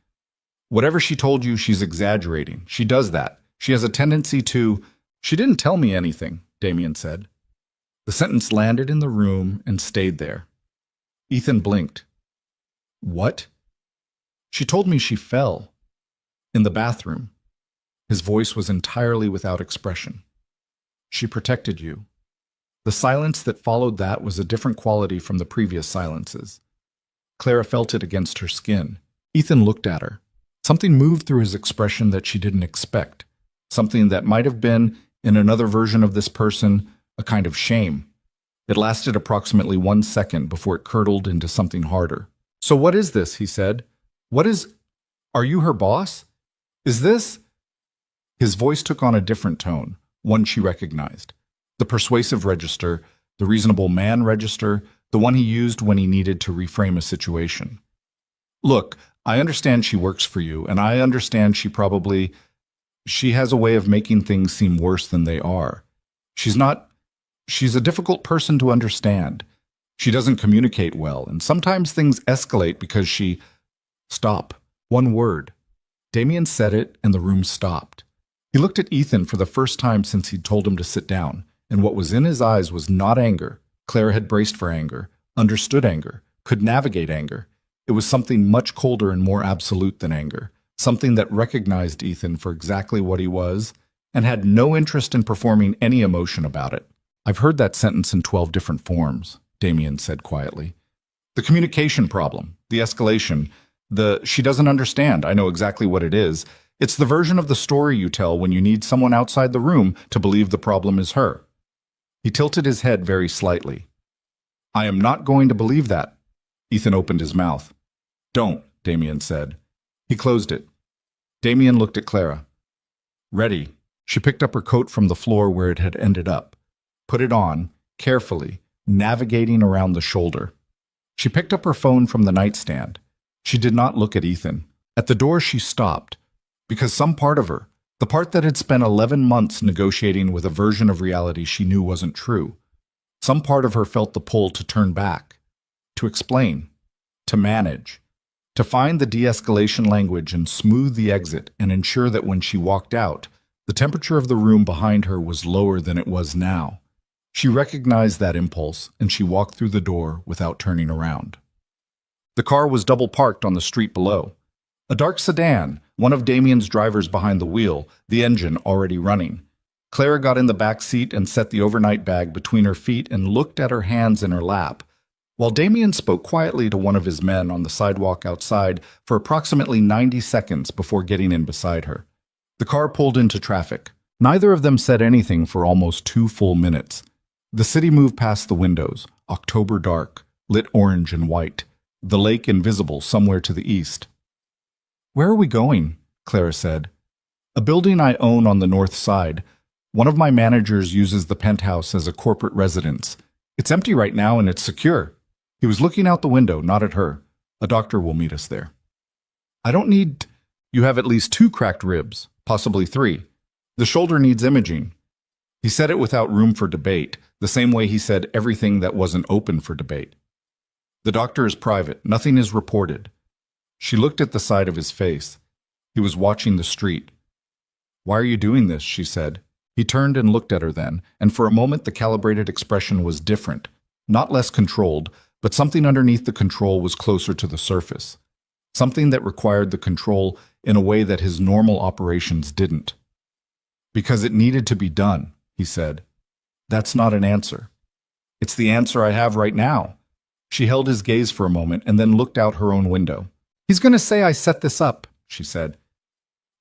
Whatever she told you, she's exaggerating. She does that. She has a tendency to... She didn't tell me anything, Damien said. The sentence landed in the room and stayed there. Ethan blinked. What? She told me she fell. In the bathroom. His voice was entirely without expression. She protected you. The silence that followed that was a different quality from the previous silences. Clara felt it against her skin. Ethan looked at her. Something moved through his expression that she didn't expect. Something that might have been, in another version of this person, a kind of shame. It lasted approximately 1 second before it curdled into something harder. So what is this? He said. What is... Are you her boss? Is this... His voice took on a different tone, one she recognized. The persuasive register, the reasonable man register, the one he used when he needed to reframe a situation. Look, I understand she works for you, and I understand she has a way of making things seem worse than they are. She's a difficult person to understand. She doesn't communicate well, and sometimes things escalate because she... Stop. One word. Damien said it, and the room stopped. He looked at Ethan for the first time since he'd told him to sit down, and what was in his eyes was not anger. Clara had braced for anger, understood anger, could navigate anger. It was something much colder and more absolute than anger, something that recognized Ethan for exactly what he was, and had no interest in performing any emotion about it. I've heard that sentence in 12 different forms, Damien said quietly. The communication problem, the escalation, she doesn't understand, I know exactly what it is. It's the version of the story you tell when you need someone outside the room to believe the problem is her. He tilted his head very slightly. I am not going to believe that. Ethan opened his mouth. Don't, Damien said. He closed it. Damien looked at Clara. Ready. She picked up her coat from the floor where it had ended up, put it on, carefully, navigating around the shoulder. She picked up her phone from the nightstand. She did not look at Ethan. At the door she stopped, because some part of her, the part that had spent 11 months negotiating with a version of reality she knew wasn't true, some part of her felt the pull to turn back, to explain, to manage, to find the de-escalation language and smooth the exit and ensure that when she walked out, the temperature of the room behind her was lower than it was now. She recognized that impulse, and she walked through the door without turning around. The car was double parked on the street below. A dark sedan, one of Damien's drivers behind the wheel, the engine already running. Clara got in the back seat and set the overnight bag between her feet and looked at her hands in her lap, while Damien spoke quietly to one of his men on the sidewalk outside for approximately 90 seconds before getting in beside her. The car pulled into traffic. Neither of them said anything for almost 2 full minutes. The city moved past the windows, October dark, lit orange and white, the lake invisible somewhere to the east. Where are we going? Clara said. A building I own on the north side. One of my managers uses the penthouse as a corporate residence. It's empty right now and it's secure. He was looking out the window, not at her. A doctor will meet us there. I don't need... You have at least 2 cracked ribs, possibly 3. The shoulder needs imaging. He said it without room for debate, the same way he said everything that wasn't open for debate. The doctor is private. Nothing is reported. She looked at the side of his face. He was watching the street. Why are you doing this? She said. He turned and looked at her then, and for a moment the calibrated expression was different, not less controlled, but something underneath the control was closer to the surface. Something that required the control in a way that his normal operations didn't. Because it needed to be done, he said. That's not an answer. It's the answer I have right now. She held his gaze for a moment and then looked out her own window. He's going to say I set this up, she said.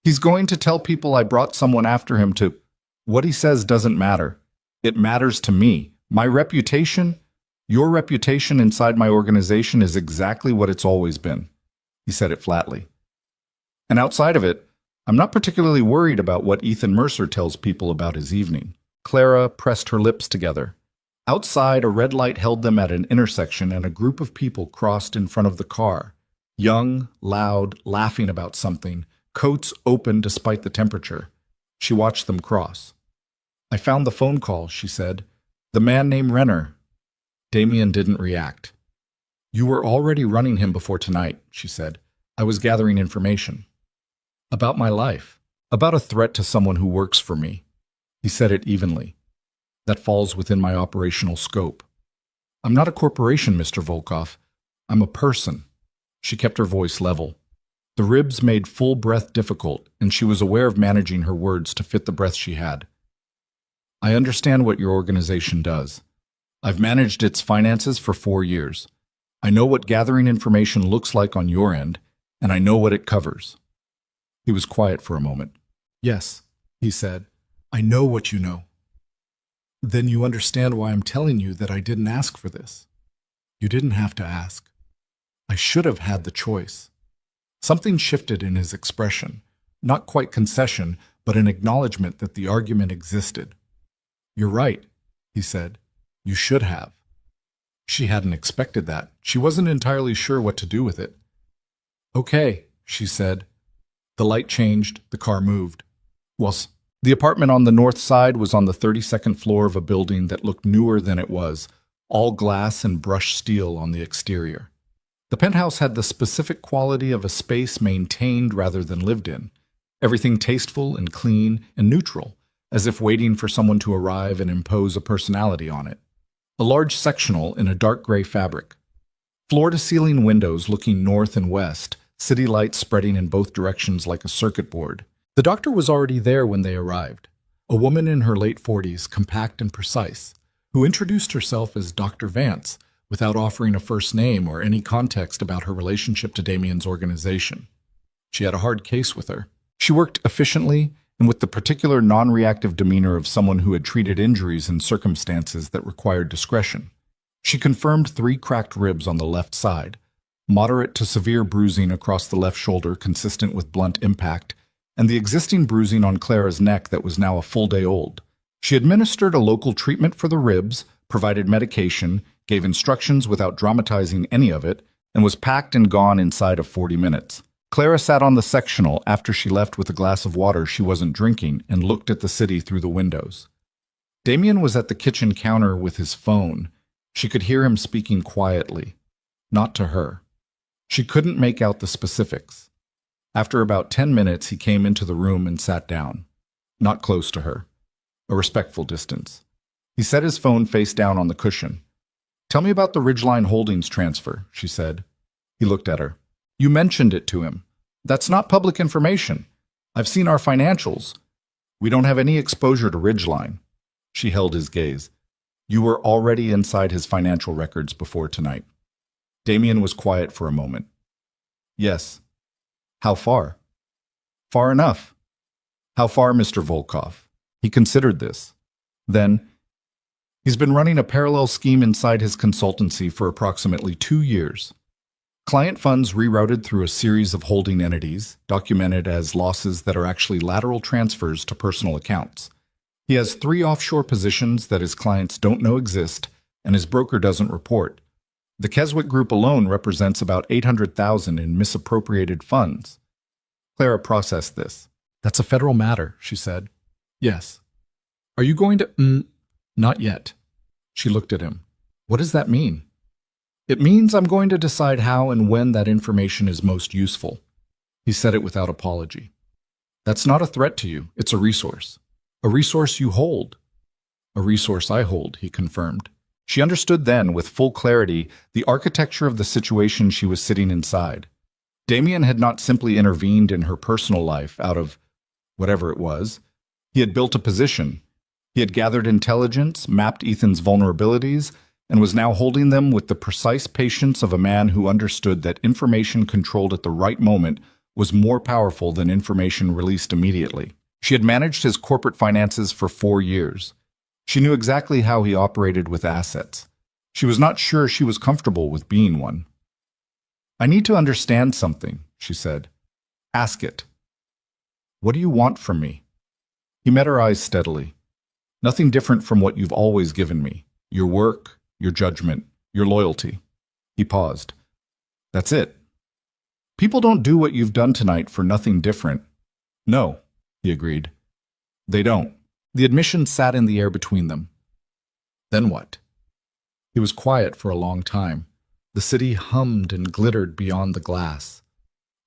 He's going to tell people I brought someone after him to... What he says doesn't matter. It matters to me. My reputation, your reputation inside my organization is exactly what it's always been. He said it flatly. And outside of it, I'm not particularly worried about what Ethan Mercer tells people about his evening. Clara pressed her lips together. Outside, a red light held them at an intersection and a group of people crossed in front of the car. Young, loud, laughing about something, coats open despite the temperature. She watched them cross. I found the phone call, she said. The man named Renner. Damien didn't react. You were already running him before tonight, she said. I was gathering information. About my life. About a threat to someone who works for me. He said it evenly. That falls within my operational scope. I'm not a corporation, Mr. Volkov. I'm a person. She kept her voice level. The ribs made full breath difficult, and she was aware of managing her words to fit the breath she had. I understand what your organization does. I've managed its finances for 4 years. I know what gathering information looks like on your end, and I know what it covers. He was quiet for a moment. Yes, he said. I know what you know. Then you understand why I'm telling you that I didn't ask for this. You didn't have to ask. I should have had the choice. Something shifted in his expression, not quite concession, but an acknowledgement that the argument existed. You're right, he said. You should have. She hadn't expected that. She wasn't entirely sure what to do with it. Okay, she said. The light changed, the car moved. The apartment on the north side was on the 32nd floor of a building that looked newer than it was, all glass and brushed steel on the exterior. The penthouse had the specific quality of a space maintained rather than lived in, everything tasteful and clean and neutral, as if waiting for someone to arrive and impose a personality on it. A large sectional in a dark gray fabric. Floor-to-ceiling windows looking north and west, city lights spreading in both directions like a circuit board. The doctor was already there when they arrived, a woman in her late 40s, compact and precise, who introduced herself as Dr. Vance without offering a first name or any context about her relationship to Damien's organization. She had a hard case with her. She worked efficiently and with the particular non-reactive demeanor of someone who had treated injuries in circumstances that required discretion. She confirmed 3 cracked ribs on the left side, moderate to severe bruising across the left shoulder consistent with blunt impact, and the existing bruising on Clara's neck that was now a full day old. She administered a local treatment for the ribs, provided medication, gave instructions without dramatizing any of it, and was packed and gone inside of 40 minutes. Clara sat on the sectional after she left with a glass of water she wasn't drinking and looked at the city through the windows. Damien was at the kitchen counter with his phone. She could hear him speaking quietly, not to her. She couldn't make out the specifics. After about 10 minutes, he came into the room and sat down, not close to her, a respectful distance. He set his phone face down on the cushion. Tell me about the Ridgeline Holdings transfer, she said. He looked at her. You mentioned it to him. That's not public information. I've seen our financials. We don't have any exposure to Ridgeline. She held his gaze. You were already inside his financial records before tonight. Damien was quiet for a moment. Yes. How far? Far enough. How far, Mr. Volkov? He considered this. Then, he's been running a parallel scheme inside his consultancy for approximately 2 years. Client funds rerouted through a series of holding entities, documented as losses that are actually lateral transfers to personal accounts. He has 3 offshore positions that his clients don't know exist, and his broker doesn't report. The Keswick Group alone represents about $800,000 in misappropriated funds. Clara processed this. That's a federal matter, she said. Yes. Are you going to... Not yet. She looked at him. What does that mean? It means I'm going to decide how and when that information is most useful. He said it without apology. That's not a threat to you. It's a resource. A resource you hold. A resource I hold, he confirmed. She understood then, with full clarity, the architecture of the situation she was sitting inside. Damien had not simply intervened in her personal life out of whatever it was. He had built a position. He had gathered intelligence, mapped Ethan's vulnerabilities, and was now holding them with the precise patience of a man who understood that information controlled at the right moment was more powerful than information released immediately. She had managed his corporate finances for 4 years. She knew exactly how he operated with assets. She was not sure she was comfortable with being one. "I need to understand something," she said. "Ask it." "What do you want from me?" He met her eyes steadily. "Nothing different from what you've always given me. Your work, your judgment, your loyalty." He paused. "That's it. People don't do what you've done tonight for nothing different." "No," he agreed. "They don't." The admission sat in the air between them. Then what? He was quiet for a long time. The city hummed and glittered beyond the glass.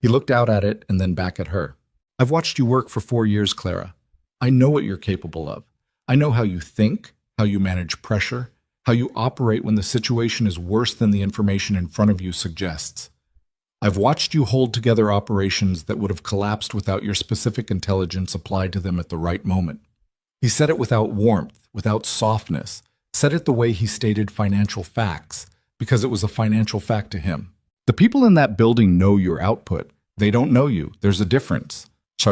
He looked out at it and then back at her. "I've watched you work for 4 years, Clara. I know what you're capable of. I know how you think, how you manage pressure, how you operate when the situation is worse than the information in front of you suggests. I've watched you hold together operations that would have collapsed without your specific intelligence applied to them at the right moment." He said it without warmth, without softness, said it the way he stated financial facts, because it was a financial fact to him. "The people in that building know your output. They don't know you. There's a difference." She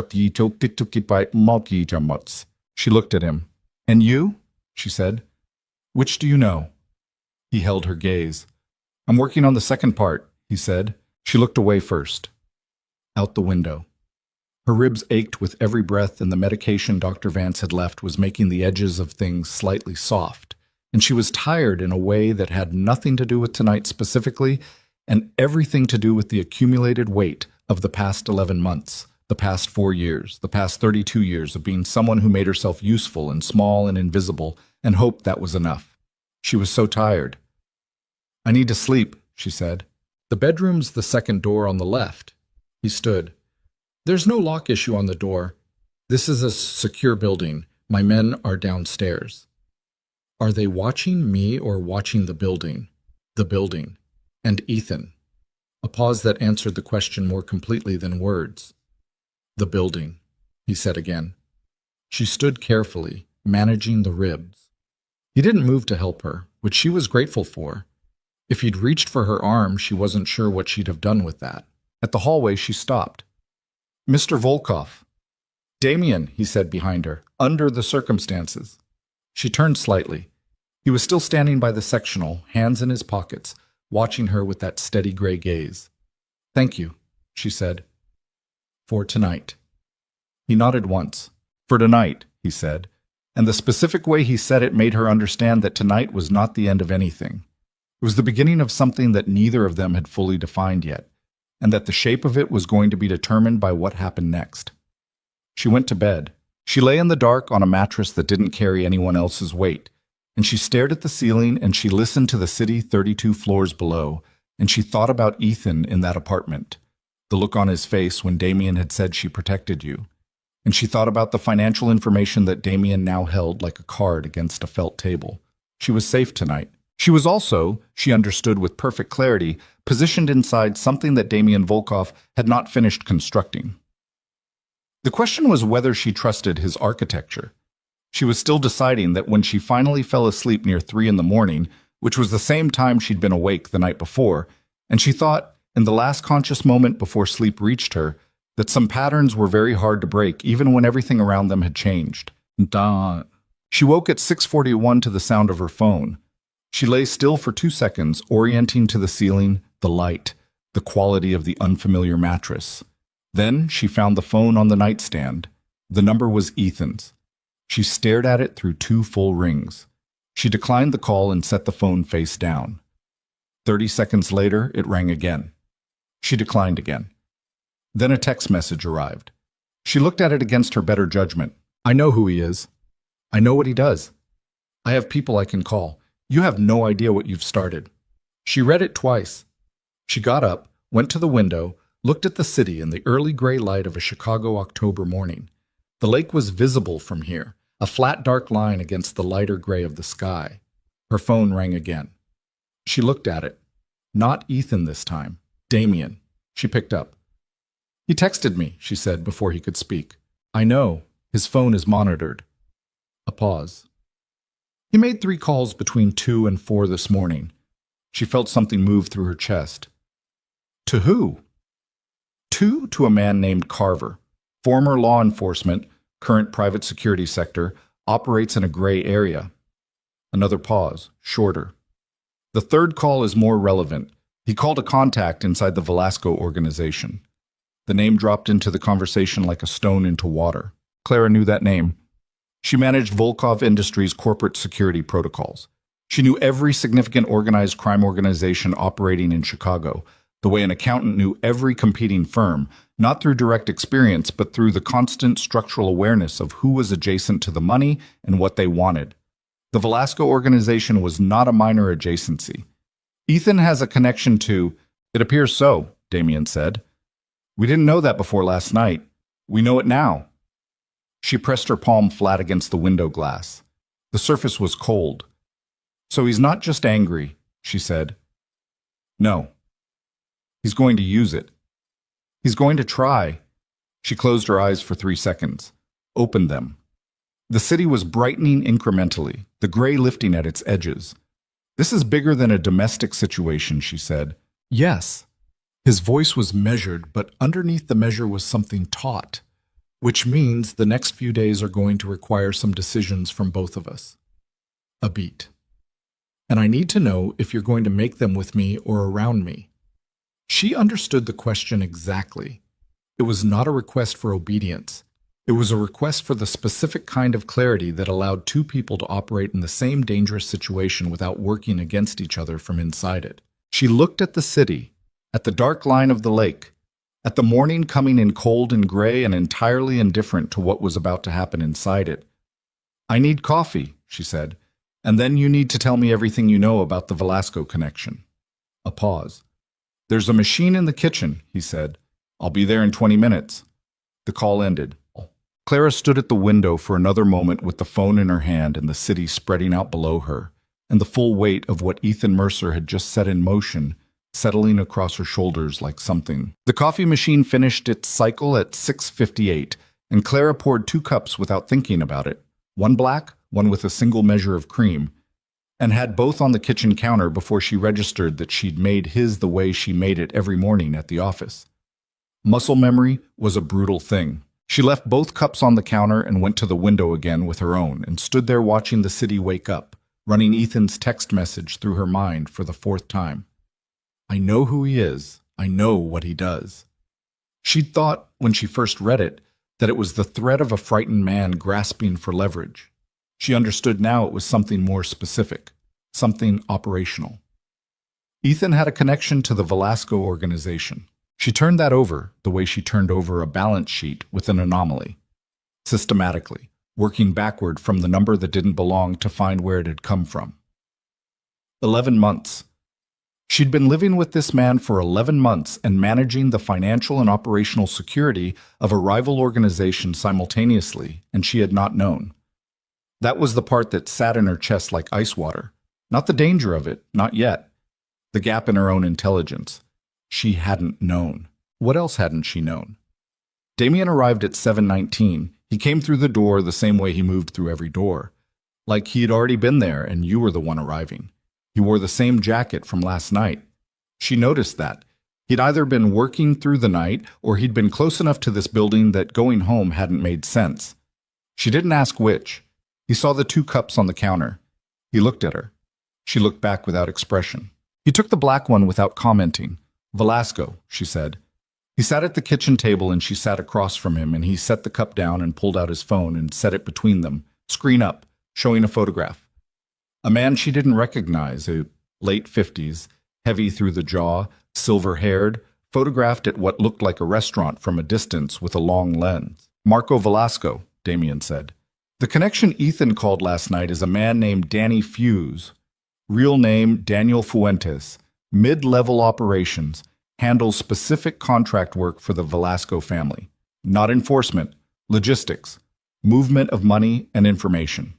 looked at him. "And you?" she said. "Which do you know?" He held her gaze. "I'm working on the second part," he said. She looked away first. Out the window. Her ribs ached with every breath, and the medication Dr. Vance had left was making the edges of things slightly soft. And she was tired in a way that had nothing to do with tonight specifically, and everything to do with the accumulated weight of the past 11 months, the past 4 years, the past 32 years of being someone who made herself useful and small and invisible, and hoped that was enough. She was so tired. "I need to sleep," she said. "The bedroom's the second door on the left." He stood. "There's no lock issue on the door. This is a secure building. My men are downstairs." Are they watching me or watching the building? The building. And Ethan. A pause that answered the question more completely than words. "The building," he said again. She stood carefully, managing the ribs. He didn't move to help her, which she was grateful for. If he'd reached for her arm, she wasn't sure what she'd have done with that. At the hallway, she stopped. "Mr. Volkov." "Damien," he said behind her, "under the circumstances." She turned slightly. He was still standing by the sectional, hands in his pockets, watching her with that steady gray gaze. "Thank you," she said. "For tonight." He nodded once. "For tonight," he said, and the specific way he said it made her understand that tonight was not the end of anything. It was the beginning of something that neither of them had fully defined yet, and that the shape of it was going to be determined by what happened next. She went to bed. She lay in the dark on a mattress that didn't carry anyone else's weight, and she stared at the ceiling and she listened to the city 32 floors below, and she thought about Ethan in that apartment, the look on his face when Damien had said she protected you, and she thought about the financial information that Damien now held like a card against a felt table. She was safe tonight. She was also, she understood with perfect clarity, positioned inside something that Damien Volkov had not finished constructing. The question was whether she trusted his architecture. She was still deciding that when she finally fell asleep near 3 in the morning, which was the same time she'd been awake the night before, and she thought, in the last conscious moment before sleep reached her, that some patterns were very hard to break even when everything around them had changed. She woke at 6:41 to the sound of her phone. She lay still for 2 seconds, orienting to the ceiling, the light, the quality of the unfamiliar mattress. Then she found the phone on the nightstand. The number was Ethan's. She stared at it through 2 full rings. She declined the call and set the phone face down. 30 seconds later, it rang again. She declined again. Then a text message arrived. She looked at it against her better judgment. "I know who he is. I know what he does. I have people I can call. You have no idea what you've started." She read it twice. She got up, went to the window, looked at the city in the early gray light of a Chicago October morning. The lake was visible from here, a flat dark line against the lighter gray of the sky. Her phone rang again. She looked at it. Not Ethan this time. Damien. She picked up. "He texted me," she said before he could speak. "I know. His phone is monitored." A pause. "He made 3 calls between 2 and 4 this morning." She felt something move through her chest. "To who?" two to a man named Carver, former law enforcement, current private security sector, operates in a gray area. Another pause, shorter. The third call is more relevant. He called a contact inside the Velasco organization. The name dropped into the conversation like a stone into water. Clara knew that name. She managed Volkov Industries' corporate security protocols. She knew every significant organized crime organization operating in Chicago, the way an accountant knew every competing firm, not through direct experience, but through the constant structural awareness of who was adjacent to the money and what they wanted. The Velasco organization was not a minor adjacency. Ethan has a connection to— It appears so, Damien said. We didn't know that before last night. We know it now. She pressed her palm flat against the window glass. The surface was cold. So he's not just angry, she said. No. He's going to use it. He's going to try. She closed her eyes for 3 seconds, opened them. The city was brightening incrementally, the gray lifting at its edges. This is bigger than a domestic situation, she said. Yes. His voice was measured, but underneath the measure was something taut, which means the next few days are going to require some decisions from both of us. A beat. And I need to know if you're going to make them with me or around me. She understood the question exactly. It was not a request for obedience. It was a request for the specific kind of clarity that allowed two people to operate in the same dangerous situation without working against each other from inside it. She looked at the city, at the dark line of the lake, at the morning coming in cold and gray and entirely indifferent to what was about to happen inside it. I need coffee, she said, and then you need to tell me everything you know about the Velasco connection. A pause. There's a machine in the kitchen, he said. I'll be there in 20 minutes. The call ended. Clara stood at the window for another moment with the phone in her hand and the city spreading out below her, and the full weight of what Ethan Mercer had just set in motion settling across her shoulders like something. The coffee machine finished its cycle at 6:58, and Clara poured 2 cups without thinking about it, one black, one with a single measure of cream, and had both on the kitchen counter before she registered that she'd made his the way she made it every morning at the office. Muscle memory was a brutal thing. She left both cups on the counter and went to the window again with her own and stood there watching the city wake up, running Ethan's text message through her mind for the 4th time. I know who he is. I know what he does. She'd thought, when she first read it, that it was the threat of a frightened man grasping for leverage. She understood now it was something more specific, something operational. Ethan had a connection to the Velasco organization. She turned that over the way she turned over a balance sheet with an anomaly, systematically, working backward from the number that didn't belong to find where it had come from. 11 months. She'd been living with this man for 11 months and managing the financial and operational security of a rival organization simultaneously, and she had not known. That was the part that sat in her chest like ice water. Not the danger of it, not yet. The gap in her own intelligence. She hadn't known. What else hadn't she known? Damien arrived at 7:19. He came through the door the same way he moved through every door. Like he had already been there and you were the one arriving. He wore the same jacket from last night. She noticed that. He'd either been working through the night or he'd been close enough to this building that going home hadn't made sense. She didn't ask which. He saw the 2 cups on the counter. He looked at her. She looked back without expression. He took the black one without commenting. Velasco, she said. He sat at the kitchen table and she sat across from him, and he set the cup down and pulled out his phone and set it between them, screen up, showing a photograph. A man she didn't recognize, a late 50s, heavy through the jaw, silver-haired, photographed at what looked like a restaurant from a distance with a long lens. Marco Velasco, Damien said. The connection Ethan called last night is a man named Danny Fuse. Real name Daniel Fuentes. Mid-level operations, handles specific contract work for the Velasco family. Not enforcement, logistics, movement of money and information.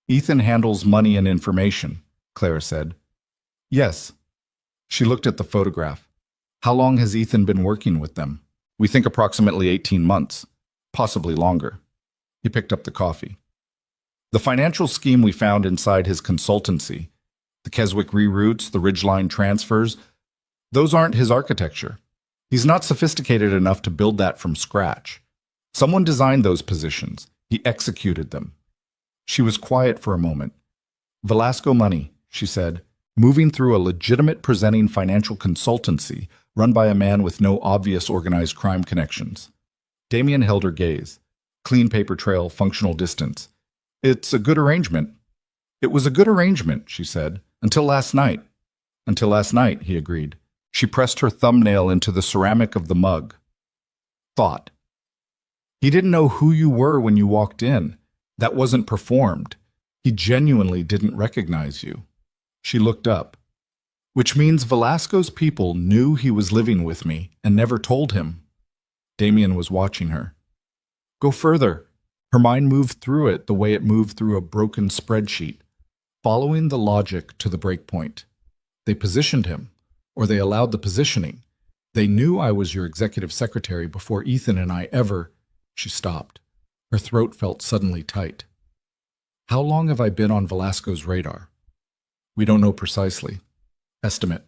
Ethan handles money and information, Clara said. Yes. She looked at the photograph. How long has Ethan been working with them? We think approximately 18 months, possibly longer. He picked up the coffee. The financial scheme we found inside his consultancy, the Keswick reroutes, the Ridgeline transfers, those aren't his architecture. He's not sophisticated enough to build that from scratch. Someone designed those positions. He executed them. She was quiet for a moment. Velasco Money, she said, moving through a legitimate presenting financial consultancy run by a man with no obvious organized crime connections. Damien held her gaze. Clean paper trail, functional distance. It's a good arrangement. It was a good arrangement, she said, until last night. Until last night, he agreed. She pressed her thumbnail into the ceramic of the mug. Thought. He didn't know who you were when you walked in. That wasn't performed. He genuinely didn't recognize you. She looked up. Which means Velasco's people knew he was living with me and never told him. Damien was watching her. Go further. Her mind moved through it the way it moved through a broken spreadsheet, following the logic to the breakpoint. They positioned him, or they allowed the positioning. They knew I was your executive secretary before Ethan and I ever... She stopped. Her throat felt suddenly tight. How long have I been on Velasco's radar? We don't know precisely. Estimate.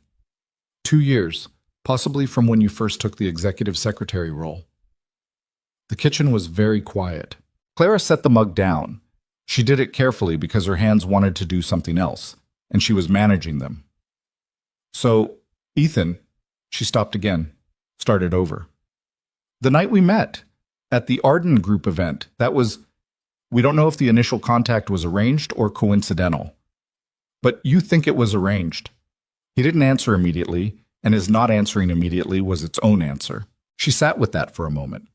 2 years, possibly from when you first took the executive secretary role. The kitchen was very quiet. Clara set the mug down. She did it carefully because her hands wanted to do something else, and she was managing them. So, Ethan, she stopped again, started over. The night we met, at the Arden Group event, we don't know if the initial contact was arranged or coincidental. But you think it was arranged. He didn't answer immediately, and his not answering immediately was its own answer. She sat with that for a moment.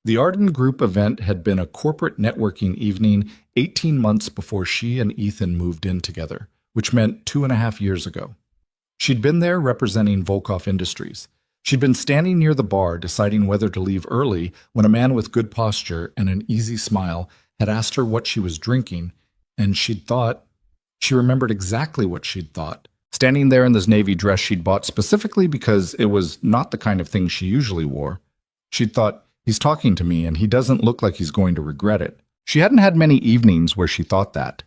The Arden Group event had been a corporate networking evening 18 months before she and Ethan moved in together, which meant 2.5 years ago. She'd been there representing Volkov Industries. She'd been standing near the bar deciding whether to leave early when a man with good posture and an easy smile had asked her what she was drinking, and she remembered exactly what she'd thought, standing there in this navy dress she'd bought specifically because it was not the kind of thing she usually wore. She'd thought, he's talking to me and he doesn't look like he's going to regret it. She hadn't had many evenings where she thought that.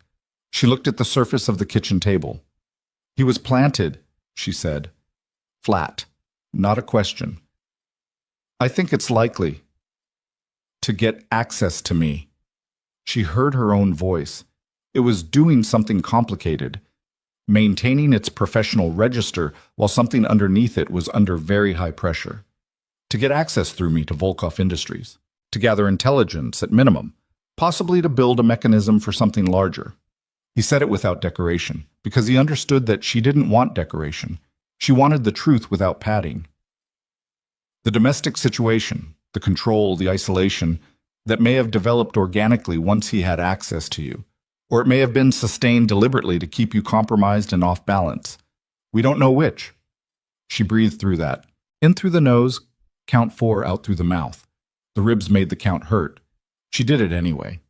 She looked at the surface of the kitchen table. He was planted, she said. Flat. Not a question. I think it's likely to get access to me. She heard her own voice. It was doing something complicated, maintaining its professional register while something underneath it was under very high pressure. To get access through me to Volkov Industries, to gather intelligence at minimum, possibly to build a mechanism for something larger. He said it without decoration, because he understood that she didn't want decoration. She wanted the truth without padding. The domestic situation, the control, the isolation, that may have developed organically once he had access to you, or it may have been sustained deliberately to keep you compromised and off balance. We don't know which. She breathed through that. In through the nose, count 4 out through the mouth. The ribs made the count hurt. She did it anyway.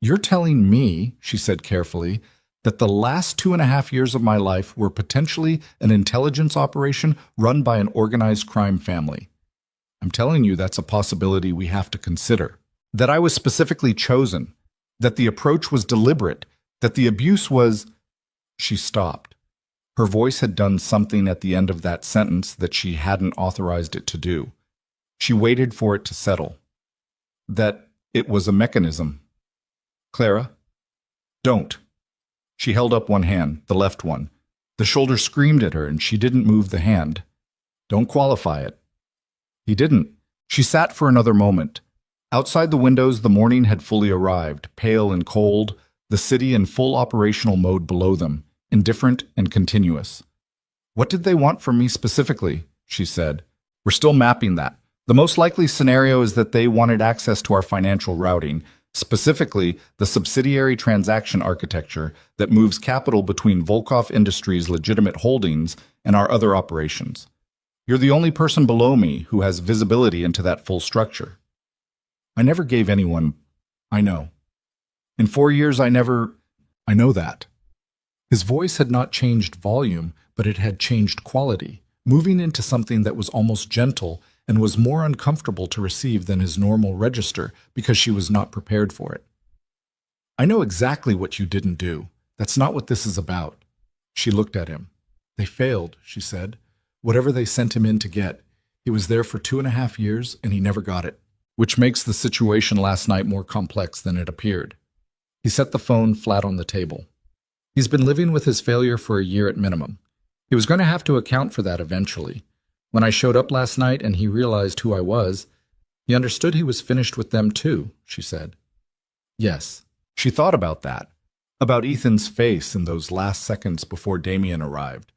You're telling me, she said carefully, that the last 2.5 years of my life were potentially an intelligence operation run by an organized crime family. I'm telling you that's a possibility we have to consider. That I was specifically chosen. That the approach was deliberate. That the abuse was... She stopped. Her voice had done something at the end of that sentence that she hadn't authorized it to do. She waited for it to settle. That it was a mechanism. Clara, don't. She held up one hand, the left one. The shoulder screamed at her, and she didn't move the hand. Don't qualify it. He didn't. She sat for another moment. Outside the windows, the morning had fully arrived, pale and cold, the city in full operational mode below them, indifferent and continuous. What did they want from me specifically? She said. We're still mapping that. The most likely scenario is that they wanted access to our financial routing, specifically the subsidiary transaction architecture that moves capital between Volkov Industries' legitimate holdings and our other operations. You're the only person below me who has visibility into that full structure. I never gave anyone... I know. In 4 years, I know that. His voice had not changed volume, but it had changed quality, moving into something that was almost gentle and was more uncomfortable to receive than his normal register because she was not prepared for it. I know exactly what you didn't do. That's not what this is about. She looked at him. They failed, she said. Whatever they sent him in to get. He was there for 2.5 years and he never got it, which makes the situation last night more complex than it appeared. He set the phone flat on the table. He's been living with his failure for a year at minimum. He was going to have to account for that eventually. When I showed up last night and he realized who I was, he understood he was finished with them too, she said. Yes, she thought about that, about Ethan's face in those last seconds before Damien arrived,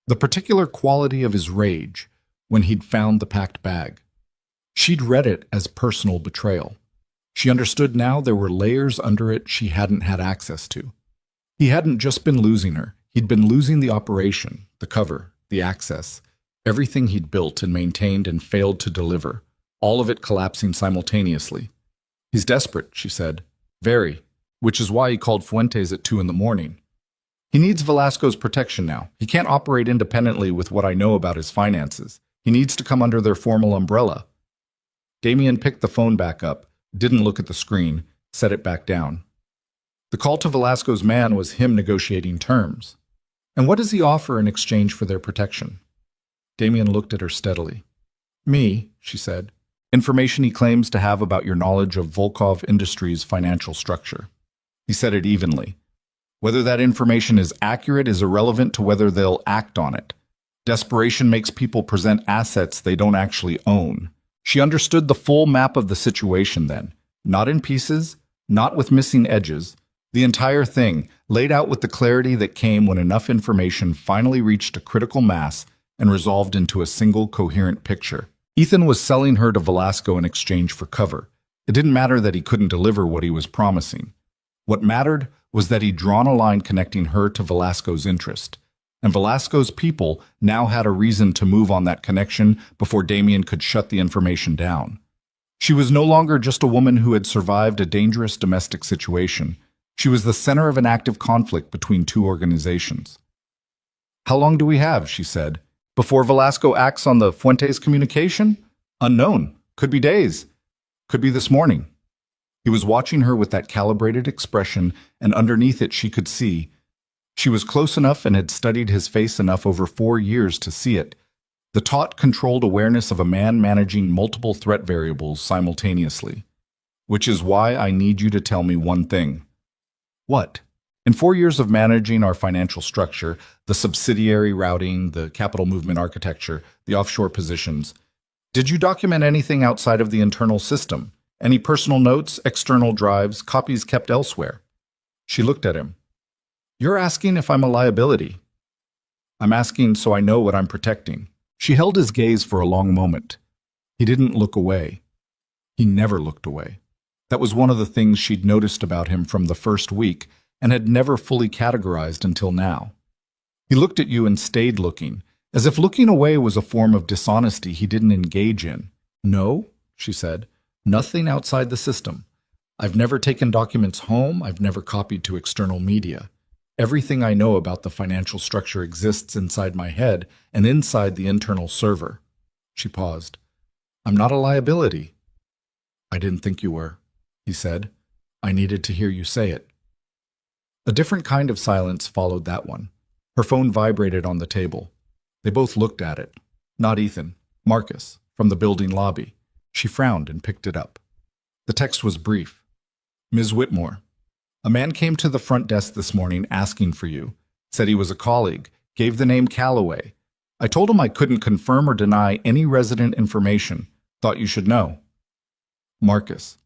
the particular quality of his rage when he'd found the packed bag. She'd read it as personal betrayal. She understood now there were layers under it she hadn't had access to. He hadn't just been losing her, he'd been losing the operation, the cover, the access, everything he'd built and maintained and failed to deliver, all of it collapsing simultaneously. He's desperate, she said. Very, which is why he called Fuentes at 2 a.m. He needs Velasco's protection now. He can't operate independently with what I know about his finances. He needs to come under their formal umbrella. Damien picked the phone back up, didn't look at the screen, set it back down. The call to Velasco's man was him negotiating terms. And what does he offer in exchange for their protection? Damien looked at her steadily. Me, she said. Information he claims to have about your knowledge of Volkov Industries' financial structure. He said it evenly. Whether that information is accurate is irrelevant to whether they'll act on it. Desperation makes people present assets they don't actually own. She understood the full map of the situation then, not in pieces, not with missing edges, the entire thing laid out with the clarity that came when enough information finally reached a critical mass and resolved into a single coherent picture. Ethan was selling her to Velasco in exchange for cover. It didn't matter that he couldn't deliver what he was promising. What mattered was that he'd drawn a line connecting her to Velasco's interest. And Velasco's people now had a reason to move on that connection before Damien could shut the information down. She was no longer just a woman who had survived a dangerous domestic situation. She was the center of an active conflict between two organizations. How long do we have, she said, before Velasco acts on the Fuentes communication? Unknown. Could be days. Could be this morning. He was watching her with that calibrated expression, and underneath it she could see. She was close enough and had studied his face enough over 4 years to see it. The taut, controlled awareness of a man managing multiple threat variables simultaneously. Which is why I need you to tell me one thing. What? In 4 years of managing our financial structure, the subsidiary routing, the capital movement architecture, the offshore positions, did you document anything outside of the internal system? Any personal notes, external drives, copies kept elsewhere? She looked at him. You're asking if I'm a liability. I'm asking so I know what I'm protecting. She held his gaze for a long moment. He didn't look away. He never looked away. That was one of the things she'd noticed about him from the first week and had never fully categorized until now. He looked at you and stayed looking, as if looking away was a form of dishonesty he didn't engage in. No, she said, nothing outside the system. I've never taken documents home. I've never copied to external media. Everything I know about the financial structure exists inside my head and inside the internal server. She paused. I'm not a liability. I didn't think you were, he said. I needed to hear you say it. A different kind of silence followed that one. Her phone vibrated on the table. They both looked at it. Not Ethan, Marcus, from the building lobby. She frowned and picked it up. The text was brief. Ms. Whitmore, a man came to the front desk this morning asking for you. Said he was a colleague. Gave the name Calloway. I told him I couldn't confirm or deny any resident information. Thought you should know. Marcus.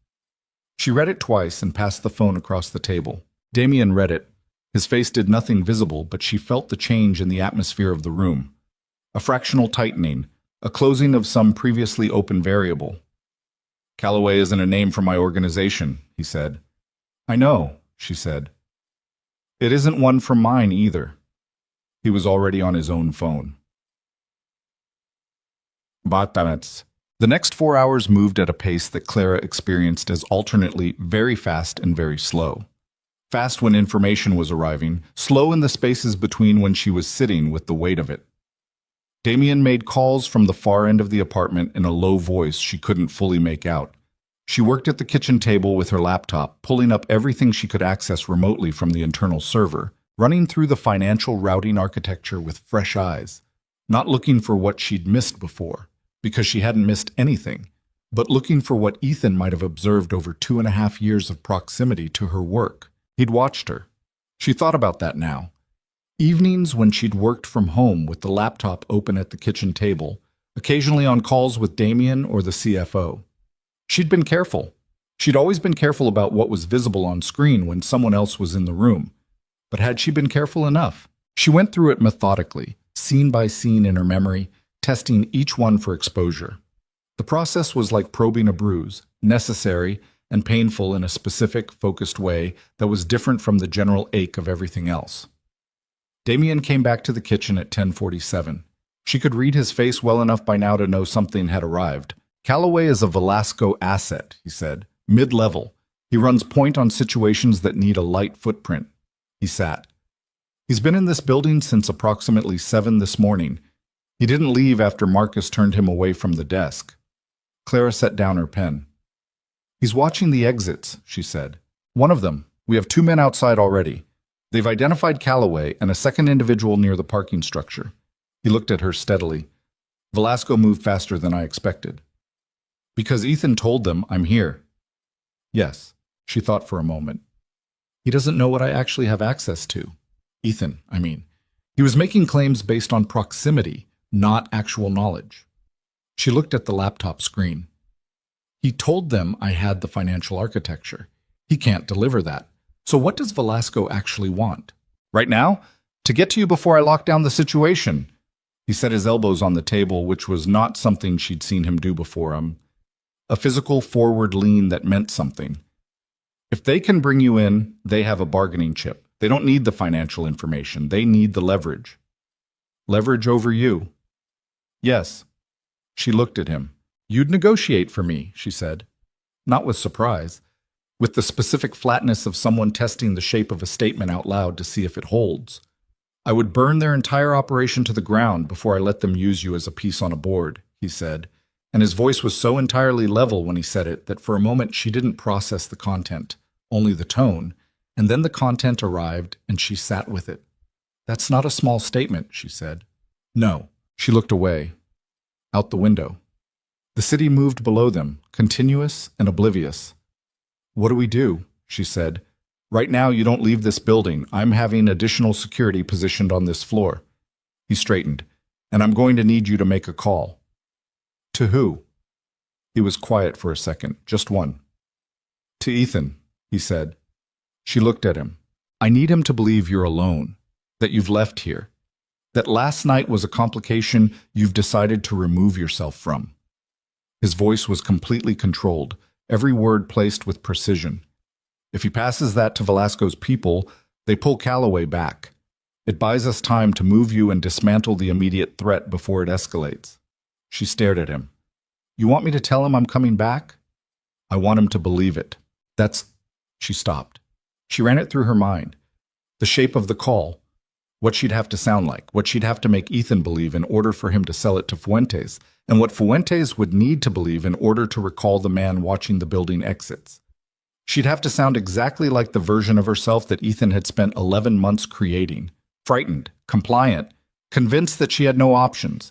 She read it twice and passed the phone across the table. Damien read it. His face did nothing visible, but she felt the change in the atmosphere of the room. A fractional tightening, a closing of some previously open variable. Calloway isn't a name for my organization, he said. I know, she said. It isn't one for mine either. He was already on his own phone. Batamets. The next 4 hours moved at a pace that Clara experienced as alternately very fast and very slow. Fast when information was arriving, slow in the spaces between when she was sitting with the weight of it. Damien made calls from the far end of the apartment in a low voice she couldn't fully make out. She worked at the kitchen table with her laptop, pulling up everything she could access remotely from the internal server, running through the financial routing architecture with fresh eyes, not looking for what she'd missed before, because she hadn't missed anything, but looking for what Ethan might have observed over 2.5 years of proximity to her work. He'd watched her. She thought about that now. Evenings when she'd worked from home with the laptop open at the kitchen table, occasionally on calls with Damien or the CFO. She'd been careful. She'd always been careful about what was visible on screen when someone else was in the room. But had she been careful enough? She went through it methodically, scene by scene in her memory, testing each one for exposure. The process was like probing a bruise, necessary and painful in a specific, focused way that was different from the general ache of everything else. Damien came back to the kitchen at 10:47. She could read his face well enough by now to know something had arrived. Calloway is a Velasco asset, he said. Mid-level. He runs point on situations that need a light footprint. He sat. He's been in this building since approximately 7 this morning. He didn't leave after Marcus turned him away from the desk. Clara set down her pen. He's watching the exits, she said. One of them. We have 2 men outside already. They've identified Calloway and a second individual near the parking structure. He looked at her steadily. Velasco moved faster than I expected. Because Ethan told them I'm here. Yes, she thought for a moment. He doesn't know what I actually have access to. Ethan, I mean. He was making claims based on proximity, not actual knowledge. She looked at the laptop screen. He told them I had the financial architecture. He can't deliver that. So what does Velasco actually want? Right now? To get to you before I lock down the situation. He set his elbows on the table, which was not something she'd seen him do before. A physical forward lean that meant something. If they can bring you in, they have a bargaining chip. They don't need the financial information. They need the leverage. Leverage over you. Yes. She looked at him. You'd negotiate for me, she said. Not with surprise. With the specific flatness of someone testing the shape of a statement out loud to see if it holds. I would burn their entire operation to the ground before I let them use you as a piece on a board, he said, and his voice was so entirely level when he said it that for a moment she didn't process the content, only the tone, and then the content arrived and she sat with it. That's not a small statement, she said. No. She looked away. Out the window. The city moved below them, continuous and oblivious. What do we do? She said. Right now you don't leave this building. I'm having additional security positioned on this floor. He straightened. And I'm going to need you to make a call. To who? He was quiet for a second, just one. To Ethan, he said. She looked at him. I need him to believe you're alone, that you've left here, that last night was a complication you've decided to remove yourself from. His voice was completely controlled, every word placed with precision. If he passes that to Velasco's people, they pull Calloway back. It buys us time to move you and dismantle the immediate threat before it escalates. She stared at him. You want me to tell him I'm coming back? I want him to believe it. That's... She stopped. She ran it through her mind. The shape of the call. What she'd have to sound like. What she'd have to make Ethan believe in order for him to sell it to Fuentes. And what Fuentes would need to believe in order to recall the man watching the building exits. She'd have to sound exactly like the version of herself that Ethan had spent 11 months creating. Frightened, compliant, convinced that she had no options.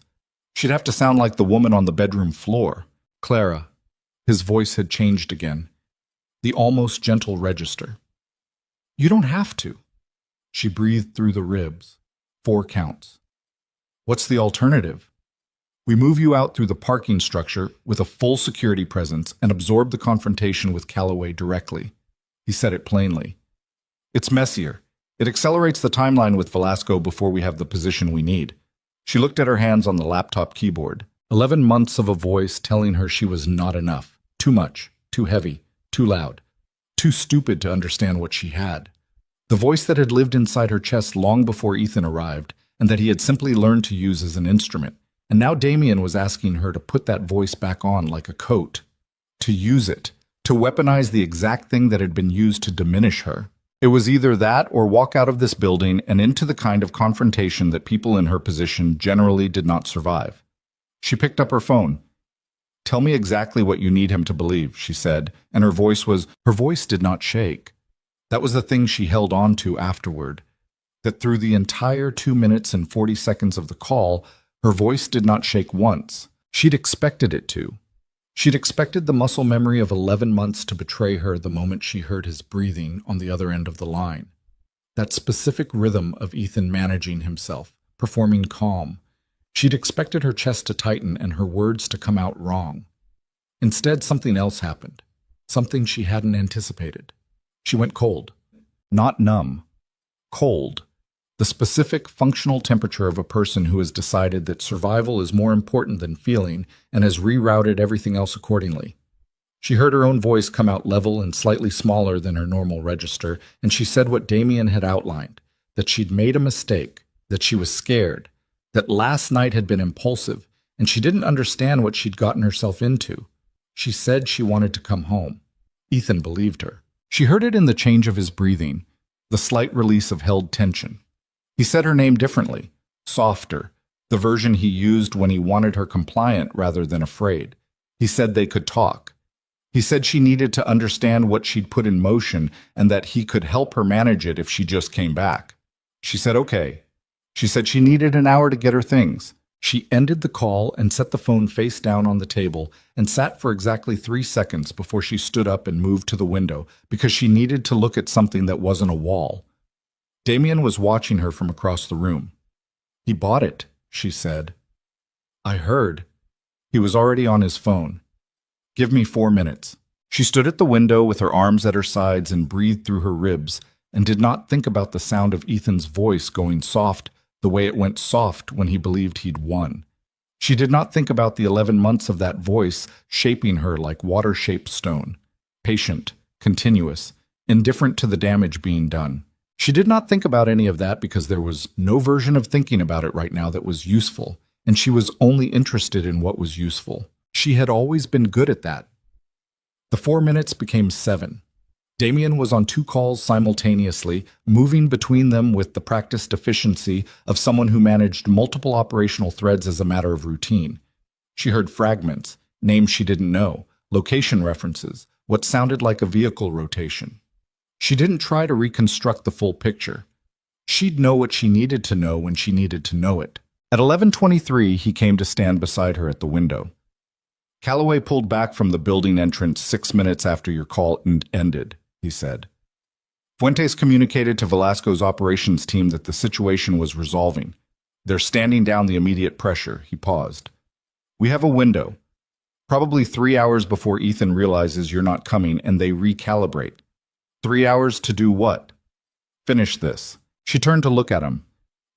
She'd have to sound like the woman on the bedroom floor. Clara. His voice had changed again. The almost gentle register. You don't have to. She breathed through the ribs. 4 counts. What's the alternative? We move you out through the parking structure with a full security presence and absorb the confrontation with Calloway directly. He said it plainly. It's messier. It accelerates the timeline with Velasco before we have the position we need. She looked at her hands on the laptop keyboard. 11 months of a voice telling her she was not enough. Too much. Too heavy. Too loud. Too stupid to understand what she had. The voice that had lived inside her chest long before Ethan arrived and that he had simply learned to use as an instrument. And now Damien was asking her to put that voice back on like a coat. To use it. To weaponize the exact thing that had been used to diminish her. It was either that or walk out of this building and into the kind of confrontation that people in her position generally did not survive. She picked up her phone. Tell me exactly what you need him to believe, she said, and her voice did not shake. That was the thing she held on to afterward. That through the entire 2 minutes and 40 seconds of the call, her voice did not shake once. She'd expected it to. She'd expected the muscle memory of 11 months to betray her the moment she heard his breathing on the other end of the line. That specific rhythm of Ethan managing himself, performing calm. She'd expected her chest to tighten and her words to come out wrong. Instead, something else happened. Something she hadn't anticipated. She went cold. Not numb. Cold. The specific functional temperature of a person who has decided that survival is more important than feeling and has rerouted everything else accordingly. She heard her own voice come out level and slightly smaller than her normal register, and she said what Damien had outlined, that she'd made a mistake, that she was scared, that last night had been impulsive, and she didn't understand what she'd gotten herself into. She said she wanted to come home. Ethan believed her. She heard it in the change of his breathing, the slight release of held tension. He said her name differently, softer, the version he used when he wanted her compliant rather than afraid. He said they could talk. He said she needed to understand what she'd put in motion and that he could help her manage it if she just came back. She said okay. She said she needed an hour to get her things. She ended the call and set the phone face down on the table and sat for exactly 3 seconds before she stood up and moved to the window because she needed to look at something that wasn't a wall. Damien was watching her from across the room. "He bought it," she said. "I heard." He was already on his phone. "Give me 4 minutes." She stood at the window with her arms at her sides and breathed through her ribs and did not think about the sound of Ethan's voice going soft the way it went soft when he believed he'd won. She did not think about the 11 months of that voice shaping her like water-shaped stone, patient, continuous, indifferent to the damage being done. She did not think about any of that because there was no version of thinking about it right now that was useful, and she was only interested in what was useful. She had always been good at that. The 4 minutes became 7. Damien was on 2 calls simultaneously, moving between them with the practiced efficiency of someone who managed multiple operational threads as a matter of routine. She heard fragments, names she didn't know, location references, what sounded like a vehicle rotation. She didn't try to reconstruct the full picture. She'd know what she needed to know when she needed to know it. At 11:23, he came to stand beside her at the window. "Calloway pulled back from the building entrance 6 minutes after your call ended," he said. "Fuentes communicated to Velasco's operations team that the situation was resolving. They're standing down the immediate pressure." He paused. "We have a window, probably 3 hours before Ethan realizes you're not coming and they recalibrate. 3 hours to do what?" "Finish this." She turned to look at him.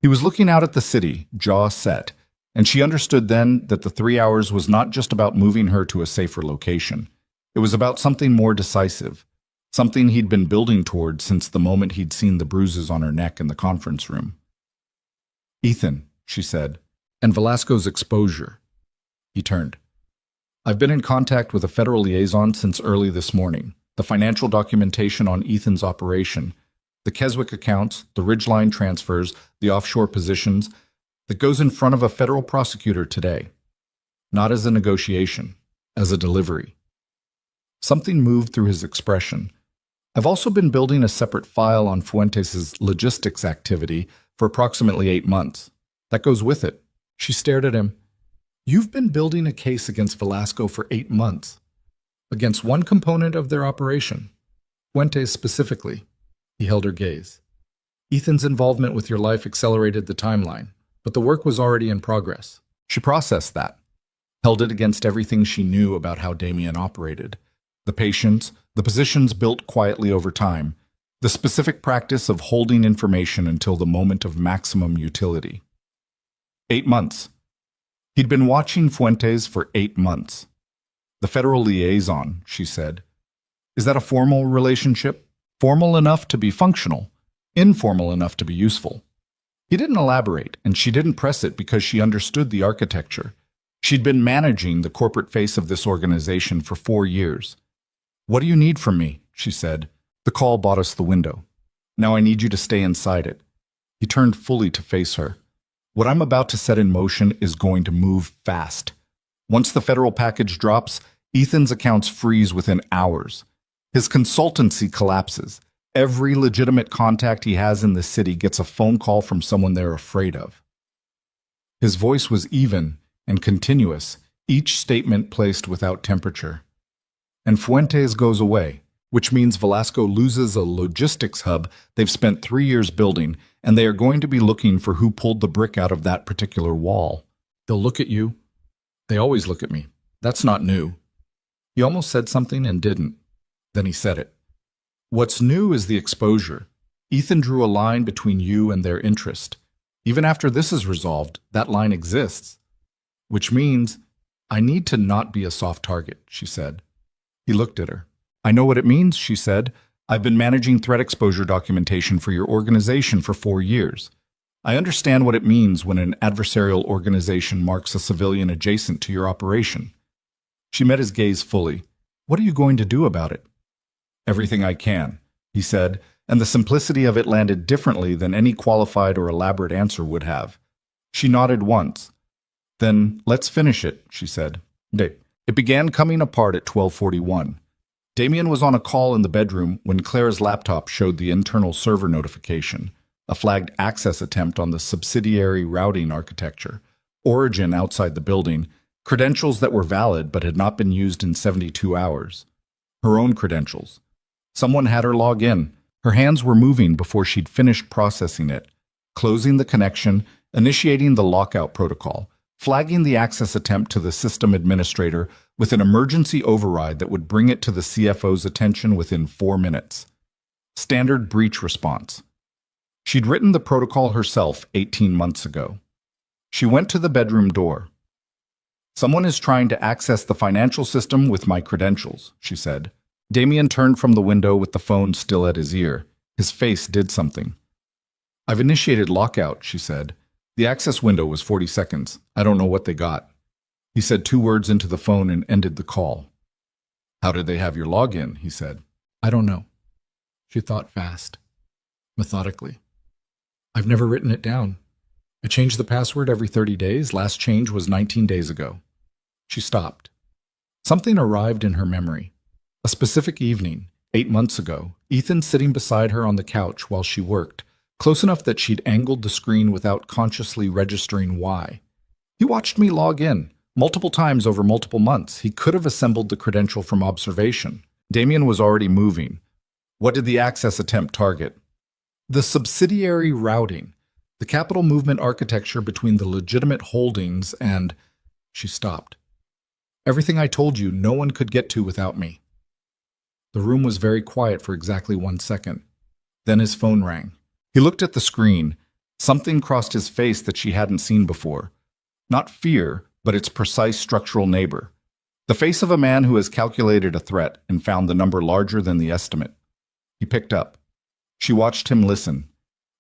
He was looking out at the city, jaw set, and she understood then that the 3 hours was not just about moving her to a safer location. It was about something more decisive, something he'd been building toward since the moment he'd seen the bruises on her neck in the conference room. "Ethan," she said, "and Velasco's exposure." He turned. "I've been in contact with a federal liaison since early this morning. The financial documentation on Ethan's operation, the Keswick accounts, the Ridgeline transfers, the offshore positions, that goes in front of a federal prosecutor today. Not as a negotiation, as a delivery." Something moved through his expression. "I've also been building a separate file on Fuentes' logistics activity for approximately 8 months. That goes with it." She stared at him. "You've been building a case against Velasco for 8 months. Against one component of their operation. Fuentes specifically." He held her gaze. "Ethan's involvement with your life accelerated the timeline, but the work was already in progress." She processed that, held it against everything she knew about how Damien operated. The patience, the positions built quietly over time, the specific practice of holding information until the moment of maximum utility. 8 months. He'd been watching Fuentes for 8 months. "The federal liaison," she said. "Is that a formal relationship? Formal enough to be functional, informal enough to be useful?" He didn't elaborate, and she didn't press it because she understood the architecture. She'd been managing the corporate face of this organization for 4 years. "What do you need from me?" she said. "The call bought us the window. Now I need you to stay inside it." He turned fully to face her. "What I'm about to set in motion is going to move fast. Once the federal package drops, Ethan's accounts freeze within hours. His consultancy collapses. Every legitimate contact he has in the city gets a phone call from someone they're afraid of." His voice was even and continuous, each statement placed without temperature. And Fuentes goes away, which means Velasco loses a logistics hub they've spent 3 years building, and they are going to be looking for who pulled the brick out of that particular wall. They'll look at you. They always look at me. That's not new. He almost said something and didn't. Then he said it. What's new is the exposure. Ethan drew a line between you and their interest. Even after this is resolved, that line exists. Which means, I need to not be a soft target, she said. He looked at her. I know what it means, she said. I've been managing threat exposure documentation for your organization for 4 years. I understand what it means when an adversarial organization marks a civilian adjacent to your operation. She met his gaze fully. What are you going to do about it? Everything I can, he said, and the simplicity of it landed differently than any qualified or elaborate answer would have. She nodded once. Then, let's finish it, she said. It began coming apart at 12:41. Damien was on a call in the bedroom when Claire's laptop showed the internal server notification, a flagged access attempt on the subsidiary routing architecture, origin outside the building, credentials that were valid but had not been used in 72 hours. Her own credentials. Someone had her log in. Her hands were moving before she'd finished processing it, closing the connection, initiating the lockout protocol, flagging the access attempt to the system administrator with an emergency override that would bring it to the CFO's attention within 4 minutes. Standard breach response. She'd written the protocol herself 18 months ago. She went to the bedroom door. Someone is trying to access the financial system with my credentials, she said. Damien turned from the window with the phone still at his ear. His face did something. I've initiated lockout, she said. The access window was 40 seconds. I don't know what they got. He said 2 words into the phone and ended the call. How did they have your login? He said. I don't know. She thought fast, methodically. I've never written it down. I change the password every 30 days. Last change was 19 days ago. She stopped. Something arrived in her memory. A specific evening, 8 months ago, Ethan sitting beside her on the couch while she worked, close enough that she'd angled the screen without consciously registering why. He watched me log in. Multiple times over multiple months, he could have assembled the credential from observation. Damien was already moving. What did the access attempt target? The subsidiary routing, the capital movement architecture between the legitimate holdings and... She stopped. Everything I told you, no one could get to without me. The room was very quiet for exactly 1 second. Then his phone rang. He looked at the screen. Something crossed his face that she hadn't seen before. Not fear, but its precise structural neighbor. The face of a man who has calculated a threat and found the number larger than the estimate. He picked up. She watched him listen.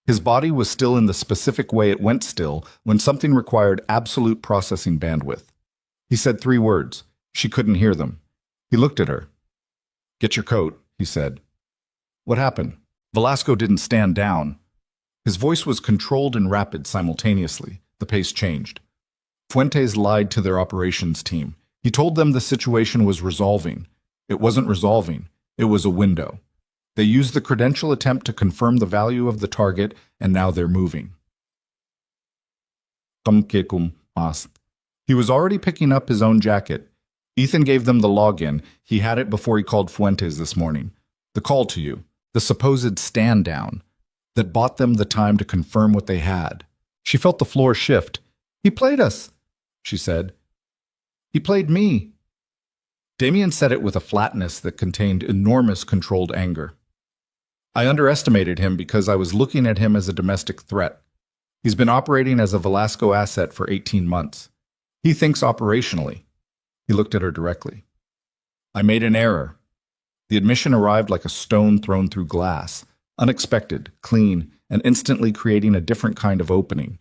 His body was still in the specific way it went still when something required absolute processing bandwidth. He said 3 words. She couldn't hear them. He looked at her. Get your coat, he said. What happened? Velasco didn't stand down. His voice was controlled and rapid simultaneously. The pace changed. Fuentes lied to their operations team. He told them the situation was resolving. It wasn't resolving. It was a window. They used the credential attempt to confirm the value of the target, and now they're moving. He was already picking up his own jacket. Ethan gave them the login. He had it before he called Fuentes this morning. The call to you, the supposed stand-down, that bought them the time to confirm what they had. She felt the floor shift. He played us, she said. He played me. Damien said it with a flatness that contained enormous controlled anger. I underestimated him because I was looking at him as a domestic threat. He's been operating as a Velasco asset for 18 months. He thinks operationally. He looked at her directly. I made an error. The admission arrived like a stone thrown through glass, unexpected, clean, and instantly creating a different kind of opening.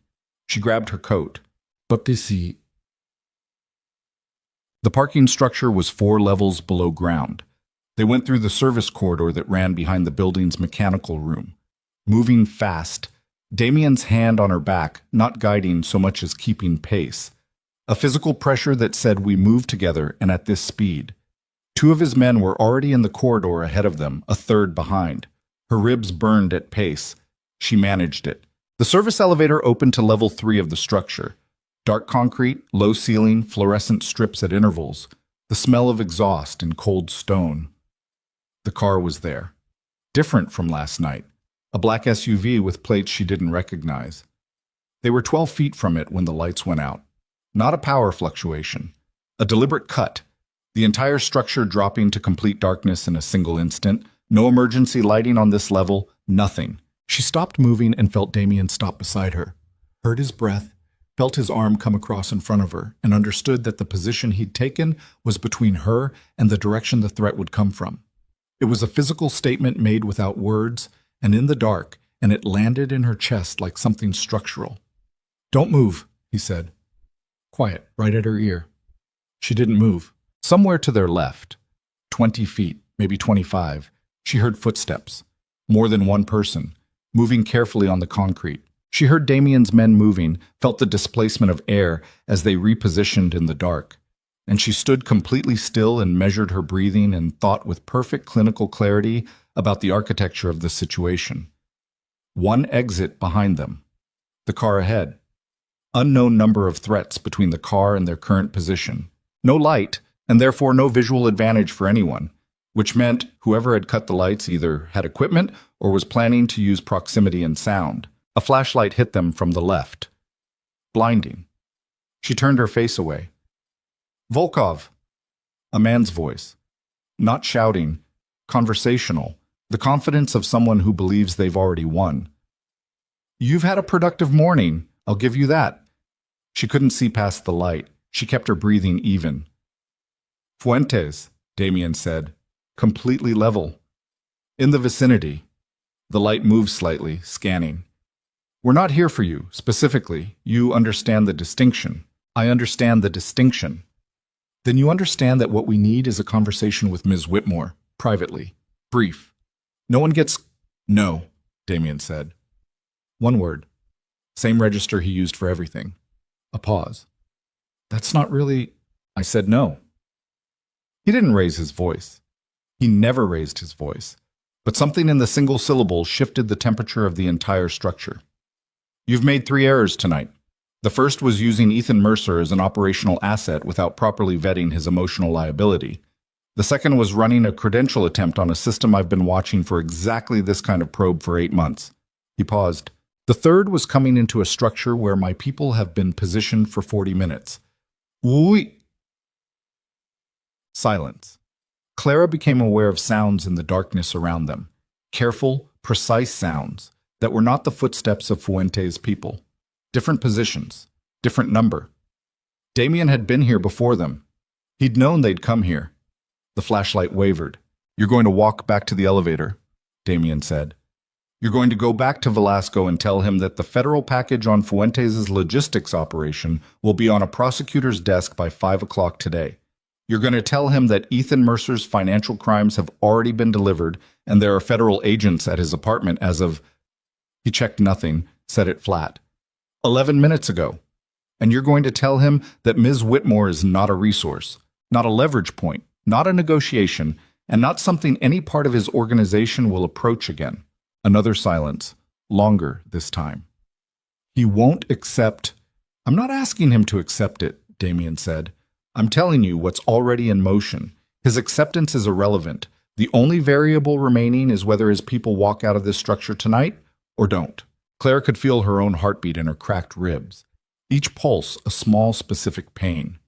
She grabbed her coat. But the parking structure was 4 levels below ground. They went through the service corridor that ran behind the building's mechanical room. Moving fast, Damien's hand on her back, not guiding so much as keeping pace. A physical pressure that said we move together and at this speed. 2 of his men were already in the corridor ahead of them, a 3rd behind. Her ribs burned at pace. She managed it. The service elevator opened to level 3 of the structure. Dark concrete, low ceiling, fluorescent strips at intervals, the smell of exhaust and cold stone. The car was there. Different from last night. A black SUV with plates she didn't recognize. They were 12 feet from it when the lights went out. Not a power fluctuation. A deliberate cut. The entire structure dropping to complete darkness in a single instant. No emergency lighting on this level. Nothing. She stopped moving and felt Damien stop beside her. Heard his breath, felt his arm come across in front of her, and understood that the position he'd taken was between her and the direction the threat would come from. It was a physical statement made without words and in the dark, and it landed in her chest like something structural. "Don't move," he said. Quiet, right at her ear. She didn't move. Somewhere to their left, 20 feet, maybe 25, she heard footsteps. More than one person, moving carefully on the concrete. She heard Damien's men moving, felt the displacement of air as they repositioned in the dark. And she stood completely still and measured her breathing and thought with perfect clinical clarity about the architecture of the situation. One exit behind them. The car ahead. Unknown number of threats between the car and their current position. No light, and therefore no visual advantage for anyone, which meant whoever had cut the lights either had equipment or was planning to use proximity and sound. A flashlight hit them from the left. Blinding. She turned her face away. "Volkov!" A man's voice. Not shouting, conversational, the confidence of someone who believes they've already won. "You've had a productive morning, I'll give you that." She couldn't see past the light. She kept her breathing even. "Fuentes," Damien said, completely level. "In the vicinity." The light moved slightly, scanning. "We're not here for you, specifically. You understand the distinction." "I understand the distinction." "Then you understand that what we need is a conversation with Ms. Whitmore, privately. Brief. No one gets—" "No," Damien said. One word. Same register he used for everything. A pause. "That's not really—" I said no. He didn't raise his voice. He never raised his voice. But something in the single syllable shifted the temperature of the entire structure. "You've made 3 errors tonight. The first was using Ethan Mercer as an operational asset without properly vetting his emotional liability. The second was running a credential attempt on a system I've been watching for exactly this kind of probe for 8 months. He paused. "The third was coming into a structure where my people have been positioned for 40 minutes. Oui." Silence. Clara became aware of sounds in the darkness around them. Careful, precise sounds that were not the footsteps of Fuentes' people. Different positions, different number. Damien had been here before them. He'd known they'd come here. The flashlight wavered. "You're going to walk back to the elevator," Damien said. "You're going to go back to Velasco and tell him that the federal package on Fuentes' logistics operation will be on a prosecutor's desk by 5 o'clock today. You're going to tell him that Ethan Mercer's financial crimes have already been delivered and there are federal agents at his apartment as of—" He checked nothing, said it flat. 11 minutes ago. And you're going to tell him that Ms. Whitmore is not a resource, not a leverage point, not a negotiation, and not something any part of his organization will approach again. Another silence, longer this time. "He won't accept—" "I'm not asking him to accept it," Damien said. "I'm telling you what's already in motion. His acceptance is irrelevant. The only variable remaining is whether his people walk out of this structure tonight or don't." Claire could feel her own heartbeat in her cracked ribs. Each pulse a small specific pain.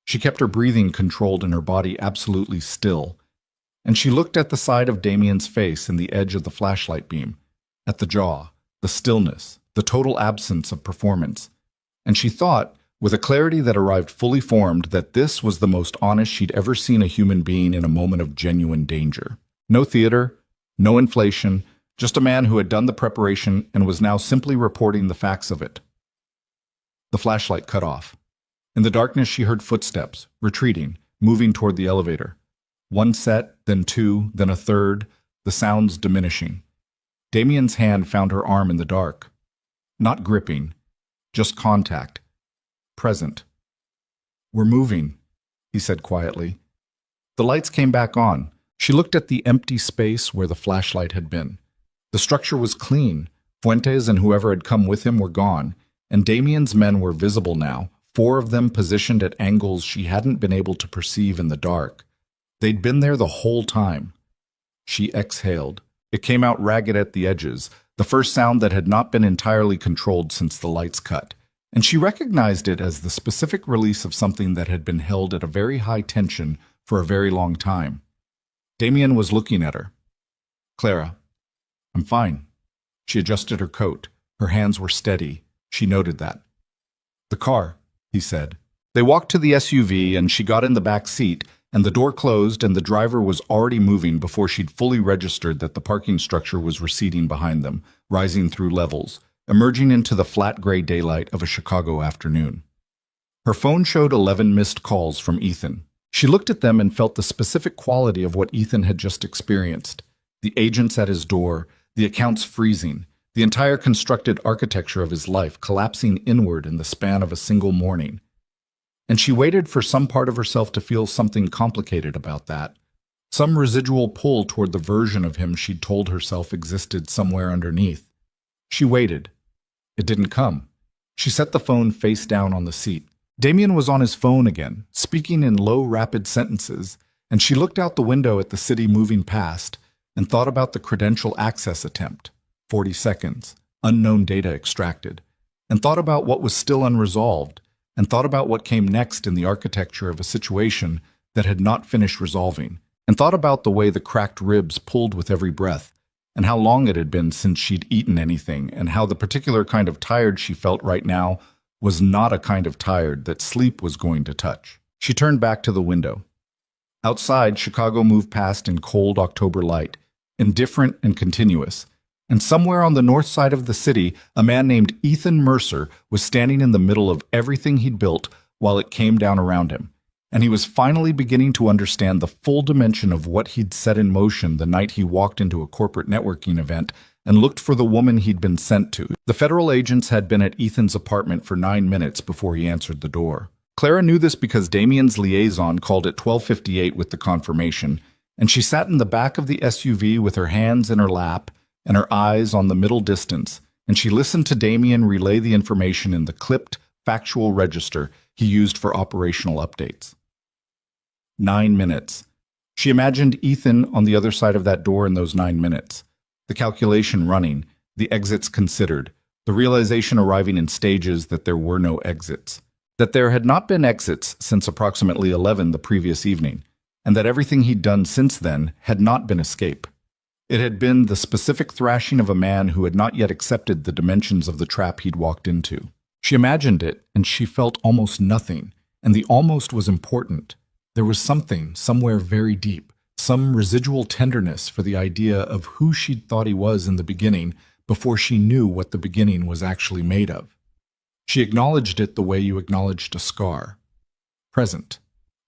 She kept her breathing controlled and her body absolutely still. And she looked at the side of Damien's face in the edge of the flashlight beam, at the jaw, the stillness, the total absence of performance. And she thought, with a clarity that arrived fully formed, that this was the most honest she'd ever seen a human being in a moment of genuine danger. No theater, no inflation, just a man who had done the preparation and was now simply reporting the facts of it. The flashlight cut off. In the darkness she heard footsteps, retreating, moving toward the elevator. One set, then two, then a third, the sounds diminishing. Damien's hand found her arm in the dark. Not gripping, just contact. Present. "We're moving," he said quietly. The lights came back on. She looked at the empty space where the flashlight had been. The structure was clean. Fuentes and whoever had come with him were gone, and Damien's men were visible now, 4 of them positioned at angles she hadn't been able to perceive in the dark. They'd been there the whole time. She exhaled. It came out ragged at the edges, the first sound that had not been entirely controlled since the lights cut, and she recognized it as the specific release of something that had been held at a very high tension for a very long time. Damien was looking at her. "Clara, I'm fine." She adjusted her coat. Her hands were steady. She noted that. "The car," he said. They walked to the SUV and she got in the back seat, and the door closed and the driver was already moving before she'd fully registered that the parking structure was receding behind them, rising through levels, emerging into the flat gray daylight of a Chicago afternoon. Her phone showed 11 missed calls from Ethan. She looked at them and felt the specific quality of what Ethan had just experienced. The agents at his door, the accounts freezing, the entire constructed architecture of his life collapsing inward in the span of a single morning. And she waited for some part of herself to feel something complicated about that, some residual pull toward the version of him she'd told herself existed somewhere underneath. She waited. It didn't come. She set the phone face down on the seat. Damien was on his phone again, speaking in low, rapid sentences, and she looked out the window at the city moving past and thought about the credential access attempt, 40 seconds, unknown data extracted, and thought about what was still unresolved, and thought about what came next in the architecture of a situation that had not finished resolving, and thought about the way the cracked ribs pulled with every breath, and how long it had been since she'd eaten anything, and how the particular kind of tired she felt right now was not a kind of tired that sleep was going to touch. She turned back to the window. Outside, Chicago moved past in cold October light, indifferent and continuous, and somewhere on the north side of the city, a man named Ethan Mercer was standing in the middle of everything he'd built while it came down around him, and he was finally beginning to understand the full dimension of what he'd set in motion the night he walked into a corporate networking event and looked for the woman he'd been sent to. The federal agents had been at Ethan's apartment for 9 minutes before he answered the door. Clara knew this because Damien's liaison called at 12:58 with the confirmation, and she sat in the back of the SUV with her hands in her lap and her eyes on the middle distance, and she listened to Damien relay the information in the clipped, factual register he used for operational updates. 9 minutes. She imagined Ethan on the other side of that door in those 9 minutes. The calculation running, the exits considered, the realization arriving in stages that there were no exits, that there had not been exits since approximately 11 the previous evening, and that everything he'd done since then had not been escape. It had been the specific thrashing of a man who had not yet accepted the dimensions of the trap he'd walked into. She imagined it, and she felt almost nothing, and the almost was important. There was something, somewhere very deep, some residual tenderness for the idea of who she'd thought he was in the beginning before she knew what the beginning was actually made of. She acknowledged it the way you acknowledged a scar. Present,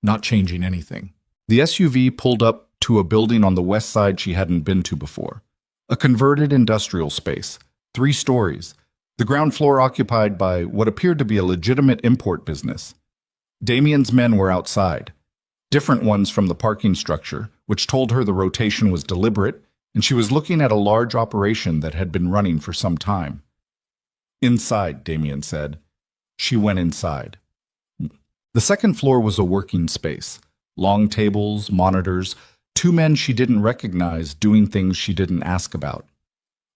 not changing anything. The SUV pulled up to a building on the west side she hadn't been to before. A converted industrial space, 3 stories, the ground floor occupied by what appeared to be a legitimate import business. Damien's men were outside. Different ones from the parking structure, which told her the rotation was deliberate, and she was looking at a large operation that had been running for some time. "Inside," Damien said. She went inside. The second floor was a working space. Long tables, monitors, 2 men she didn't recognize doing things she didn't ask about.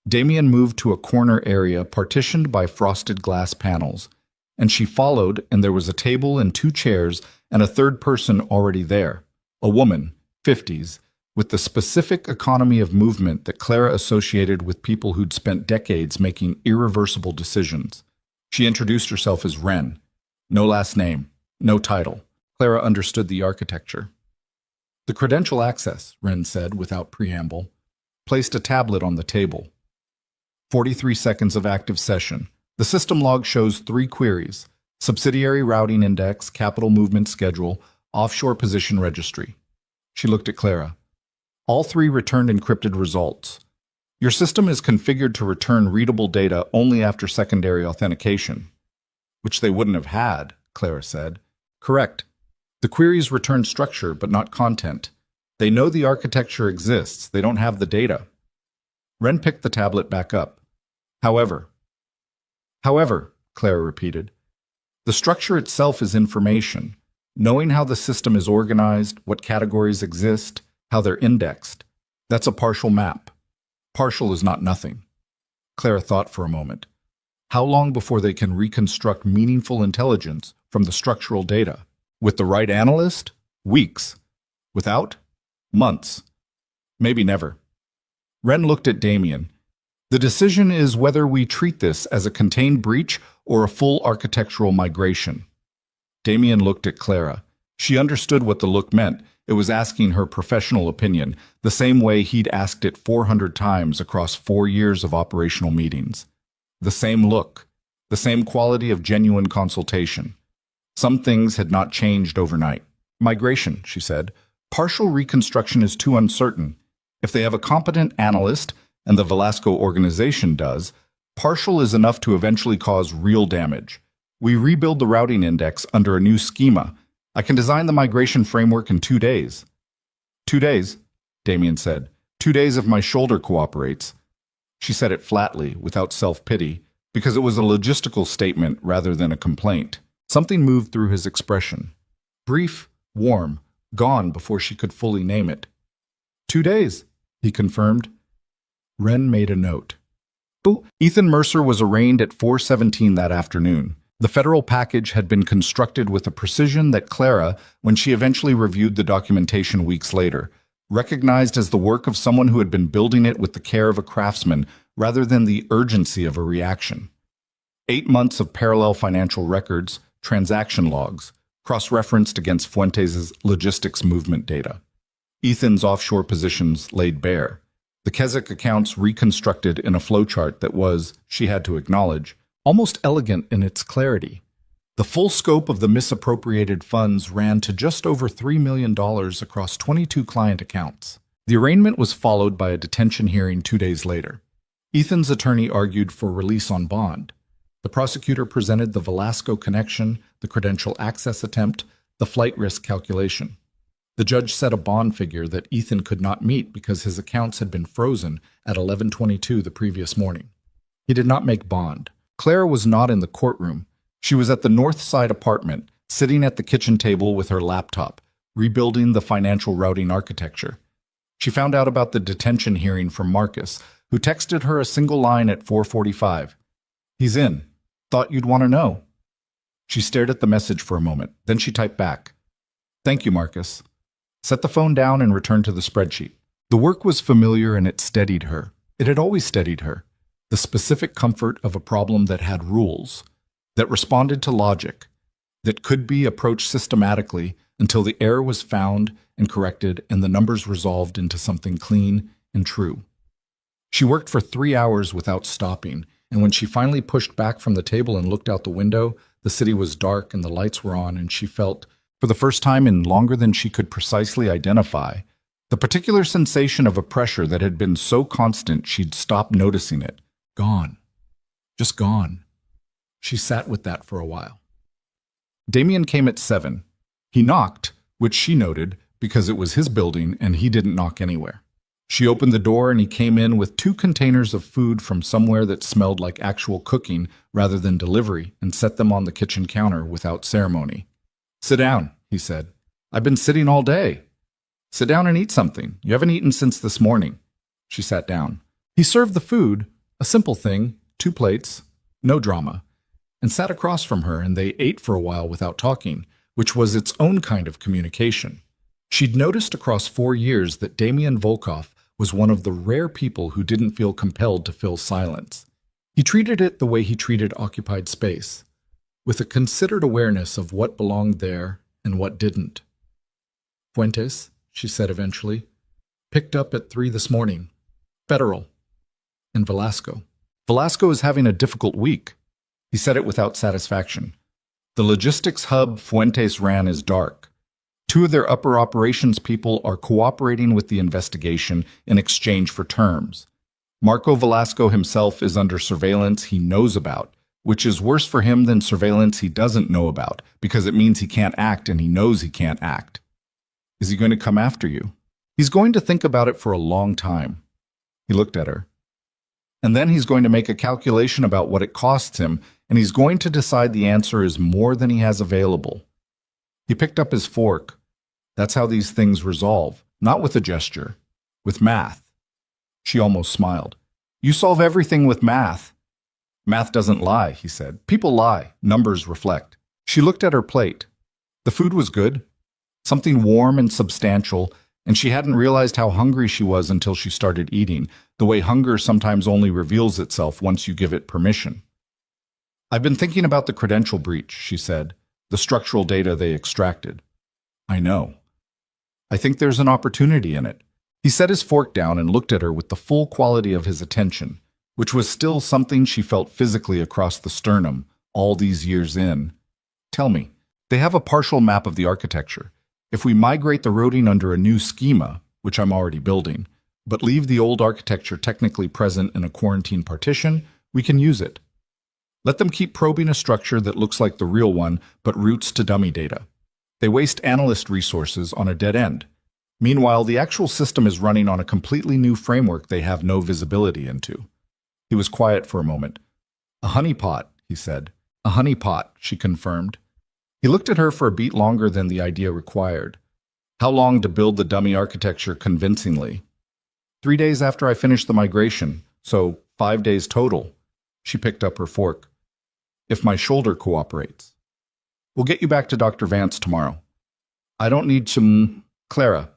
Damien moved to a corner area partitioned by frosted glass panels, and she followed, and there was a table and 2 chairs and a third person already there, a woman, 50s, with the specific economy of movement that Clara associated with people who'd spent decades making irreversible decisions. She introduced herself as Wren. No last name, no title. Clara understood the architecture. "The credential access," Wren said without preamble, placed a tablet on the table. 43 seconds of active session. The system log shows 3 queries: subsidiary routing index, capital movement schedule, offshore position registry. She looked at Clara. All 3 returned encrypted results. "Your system is configured to return readable data only after secondary authentication." "Which they wouldn't have had," Clara said. "Correct. The queries return structure, but not content. They know the architecture exists. They don't have the data." Wren picked the tablet back up. However, Clara repeated. The structure itself is information. Knowing how the system is organized, what categories exist, how they're indexed. That's a partial map. Partial is not nothing. Clara thought for a moment. How long before they can reconstruct meaningful intelligence from the structural data? With the right analyst? Weeks. Without? Months. Maybe never. Wren looked at Damien. The decision is whether we treat this as a contained breach or a full architectural migration. Damien looked at Clara. She understood what the look meant. It was asking her professional opinion, the same way he'd asked it 400 times across 4 years of operational meetings. The same look, the same quality of genuine consultation. Some things had not changed overnight. Migration, she said. Partial reconstruction is too uncertain. If they have a competent analyst, and the Velasco organization does, partial is enough to eventually cause real damage. We rebuild the routing index under a new schema. I can design the migration framework in 2 days. 2 days, Damien said. 2 days if my shoulder cooperates. She said it flatly, without self-pity, because it was a logistical statement rather than a complaint. Something moved through his expression. Brief, warm, gone before she could fully name it. 2 days, he confirmed. Wren made a note. Ethan Mercer was arraigned at 4:17 that afternoon. The federal package had been constructed with a precision that Clara, when she eventually reviewed the documentation weeks later, recognized as the work of someone who had been building it with the care of a craftsman rather than the urgency of a reaction. 8 months of parallel financial records, transaction logs, cross-referenced against Fuentes' logistics movement data. Ethan's offshore positions laid bare. The Keswick accounts reconstructed in a flowchart that was, she had to acknowledge, almost elegant in its clarity. The full scope of the misappropriated funds ran to just over $3 million across 22 client accounts. The arraignment was followed by a detention hearing 2 days later. Ethan's attorney argued for release on bond. The prosecutor presented the Velasco connection, the credential access attempt, the flight risk calculation. The judge set a bond figure that Ethan could not meet because his accounts had been frozen at 11:22 the previous morning. He did not make bond. Clara was not in the courtroom. She was at the North Side apartment, sitting at the kitchen table with her laptop, rebuilding the financial routing architecture. She found out about the detention hearing from Marcus, who texted her a single line at 4:45. He's in. Thought you'd want to know. She stared at the message for a moment. Then she typed back. Thank you, Marcus. Set the phone down and returned to the spreadsheet. The work was familiar and it steadied her. It had always steadied her. The specific comfort of a problem that had rules, that responded to logic, that could be approached systematically until the error was found and corrected and the numbers resolved into something clean and true. She worked for 3 hours without stopping, and when she finally pushed back from the table and looked out the window, the city was dark and the lights were on, and she felt, for the first time in longer than she could precisely identify, the particular sensation of a pressure that had been so constant she'd stopped noticing it. Gone. Just gone. She sat with that for a while. Damien came at 7. He knocked, which she noted, because it was his building and he didn't knock anywhere. She opened the door and he came in with 2 containers of food from somewhere that smelled like actual cooking rather than delivery and set them on the kitchen counter without ceremony. Sit down, he said. I've been sitting all day. Sit down and eat something. You haven't eaten since this morning. She sat down. He served the food, a simple thing, 2 plates, no drama, and sat across from her, and they ate for a while without talking, which was its own kind of communication. She'd noticed across 4 years that Damien Volkov was one of the rare people who didn't feel compelled to fill silence. He treated it the way he treated occupied space, with a considered awareness of what belonged there and what didn't. Fuentes, she said eventually, picked up at 3 this morning. Federal. And Velasco. Velasco is having a difficult week. He said it without satisfaction. The logistics hub Fuentes ran is dark. 2 of their upper operations people are cooperating with the investigation in exchange for terms. Marco Velasco himself is under surveillance he knows about, which is worse for him than surveillance he doesn't know about, because it means he can't act and he knows he can't act. Is he going to come after you? He's going to think about it for a long time. He looked at her. And then he's going to make a calculation about what it costs him and he's going to decide the answer is more than he has available. He picked up his fork. That's how these things resolve, not with a gesture, with math. She almost smiled. You solve everything with math. Math doesn't lie, he said. People lie. Numbers reflect. She looked at her plate. The food was good, something warm and substantial, and she hadn't realized how hungry she was until she started eating, the way hunger sometimes only reveals itself once you give it permission. I've been thinking about the credential breach, she said, the structural data they extracted. I know. I think there's an opportunity in it. He set his fork down and looked at her with the full quality of his attention, which was still something she felt physically across the sternum all these years in. Tell me, they have a partial map of the architecture. If we migrate the routing under a new schema, which I'm already building, but leave the old architecture technically present in a quarantine partition, we can use it. Let them keep probing a structure that looks like the real one, but routes to dummy data. They waste analyst resources on a dead end. Meanwhile, the actual system is running on a completely new framework they have no visibility into. He was quiet for a moment. A honeypot, he said. A honeypot, she confirmed. He looked at her for a beat longer than the idea required. How long to build the dummy architecture convincingly? 3 days after I finished the migration, so 5 days total. She picked up her fork. If my shoulder cooperates. We'll get you back to Dr. Vance tomorrow. I don't need some... Clara.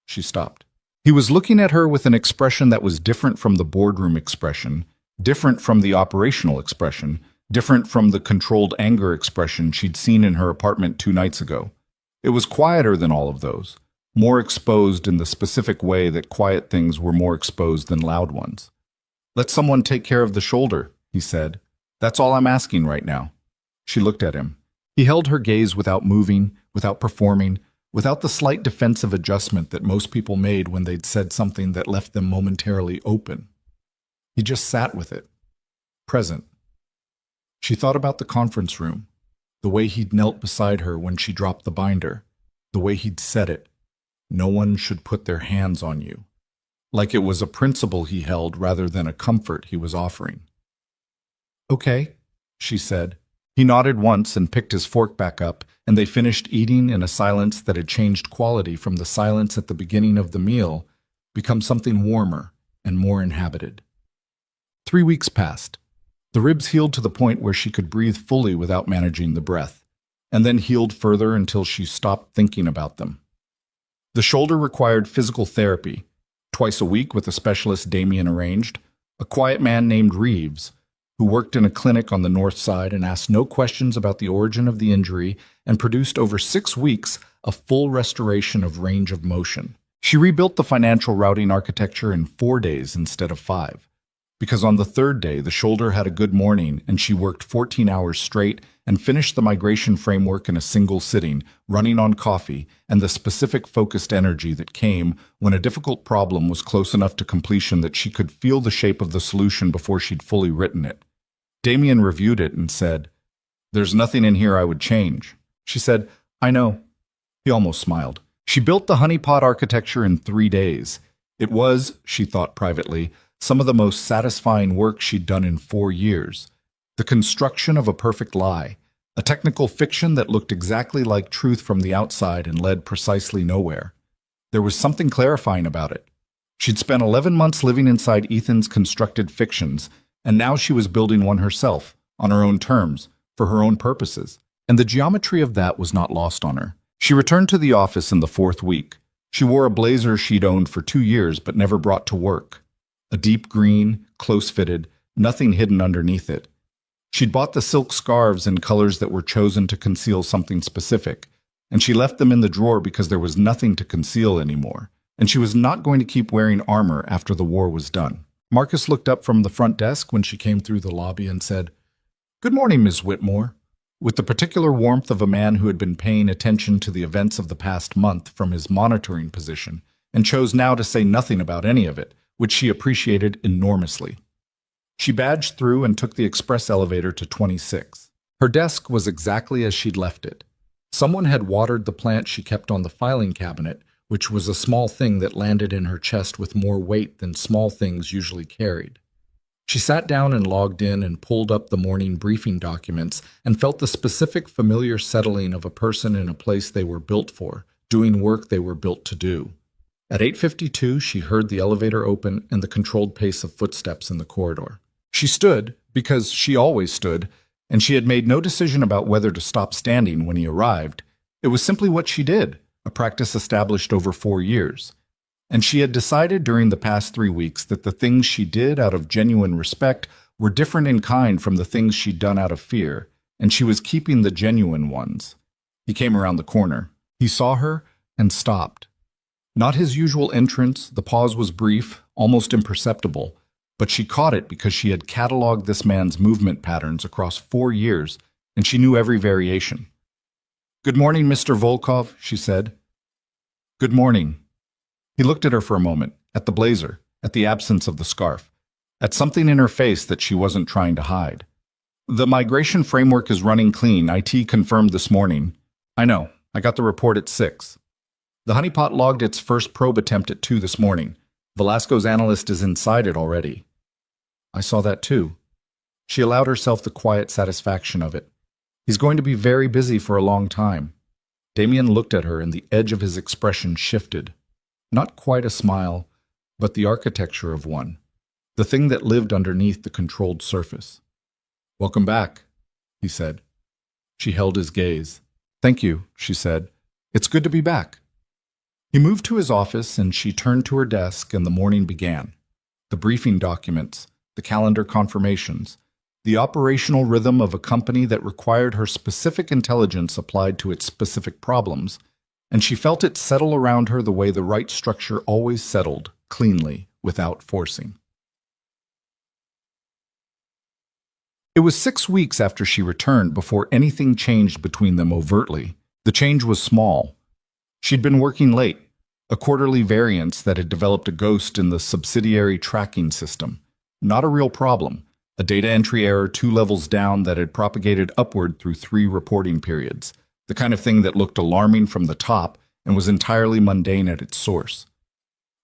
She stopped. He was looking at her with an expression that was different from the boardroom expression, different from the operational expression, different from the controlled anger expression she'd seen in her apartment 2 nights ago. It was quieter than all of those, more exposed in the specific way that quiet things were more exposed than loud ones. Let someone take care of the shoulder, he said. That's all I'm asking right now. She looked at him. He held her gaze without moving, without performing, without the slight defensive adjustment that most people made when they'd said something that left them momentarily open. He just sat with it, present. She thought about the conference room, the way he'd knelt beside her when she dropped the binder, the way he'd said it. No one should put their hands on you. Like it was a principle he held rather than a comfort he was offering. Okay, she said. He nodded once and picked his fork back up, and they finished eating in a silence that had changed quality from the silence at the beginning of the meal, become something warmer and more inhabited. 3 weeks passed. The ribs healed to the point where she could breathe fully without managing the breath, and then healed further until she stopped thinking about them. The shoulder required physical therapy, twice a week with a specialist Damien arranged, a quiet man named Reeves, who worked in a clinic on the north side and asked no questions about the origin of the injury and produced over 6 weeks a full restoration of range of motion. She rebuilt the financial routing architecture in 4 days instead of 5, because on the 3rd day the shoulder had a good morning and she worked 14 hours straight and finished the migration framework in a single sitting, running on coffee and the specific focused energy that came when a difficult problem was close enough to completion that she could feel the shape of the solution before she'd fully written it. Damien reviewed it and said, "There's nothing in here I would change." She said, "I know." He almost smiled. She built the honeypot architecture in 3 days. It was, she thought privately, some of the most satisfying work she'd done in 4 years. The construction of a perfect lie, a technical fiction that looked exactly like truth from the outside and led precisely nowhere. There was something clarifying about it. She'd spent 11 months living inside Ethan's constructed fictions, and now she was building one herself, on her own terms, for her own purposes. And the geometry of that was not lost on her. She returned to the office in the 4th week. She wore a blazer she'd owned for 2 years but never brought to work. A deep green, close-fitted, nothing hidden underneath it. She'd bought the silk scarves in colors that were chosen to conceal something specific, and she left them in the drawer because there was nothing to conceal anymore, and she was not going to keep wearing armor after the war was done. Marcus looked up from the front desk when she came through the lobby and said, "Good morning, Miss Whitmore," with the particular warmth of a man who had been paying attention to the events of the past month from his monitoring position and chose now to say nothing about any of it, which she appreciated enormously. She badged through and took the express elevator to 26. Her desk was exactly as she'd left it. Someone had watered the plant she kept on the filing cabinet, which was a small thing that landed in her chest with more weight than small things usually carried. She sat down and logged in and pulled up the morning briefing documents and felt the specific familiar settling of a person in a place they were built for, doing work they were built to do. At 8:52, she heard the elevator open and the controlled pace of footsteps in the corridor. She stood, because she always stood, and she had made no decision about whether to stop standing when he arrived. It was simply what she did, a practice established over 4 years. And she had decided during the past 3 weeks that the things she did out of genuine respect were different in kind from the things she'd done out of fear, and she was keeping the genuine ones. He came around the corner. He saw her and stopped. Not his usual entrance, the pause was brief, almost imperceptible, but she caught it because she had cataloged this man's movement patterns across 4 years, and she knew every variation. "Good morning, Mr. Volkov," she said. "Good morning." He looked at her for a moment, at the blazer, at the absence of the scarf, at something in her face that she wasn't trying to hide. "The migration framework is running clean. IT confirmed this morning." "I know. I got the report at 6. The honeypot logged its first probe attempt at 2 this morning. Velasco's analyst is inside it already." "I saw that too." She allowed herself the quiet satisfaction of it. He's going to be very busy for a long time. Damien looked at her and the edge of his expression shifted. Not quite a smile, but the architecture of one, the thing that lived underneath the controlled surface. "Welcome back," he said. She held his gaze. "Thank you," she said. "It's good to be back." He moved to his office and she turned to her desk and the morning began. The briefing documents, the calendar confirmations, the operational rhythm of a company that required her specific intelligence applied to its specific problems, and she felt it settle around her the way the right structure always settled, cleanly, without forcing. It was 6 weeks after she returned before anything changed between them overtly. The change was small. She'd been working late, a quarterly variance that had developed a ghost in the subsidiary tracking system. Not a real problem, a data entry error 2 levels down that had propagated upward through 3 reporting periods, the kind of thing that looked alarming from the top and was entirely mundane at its source.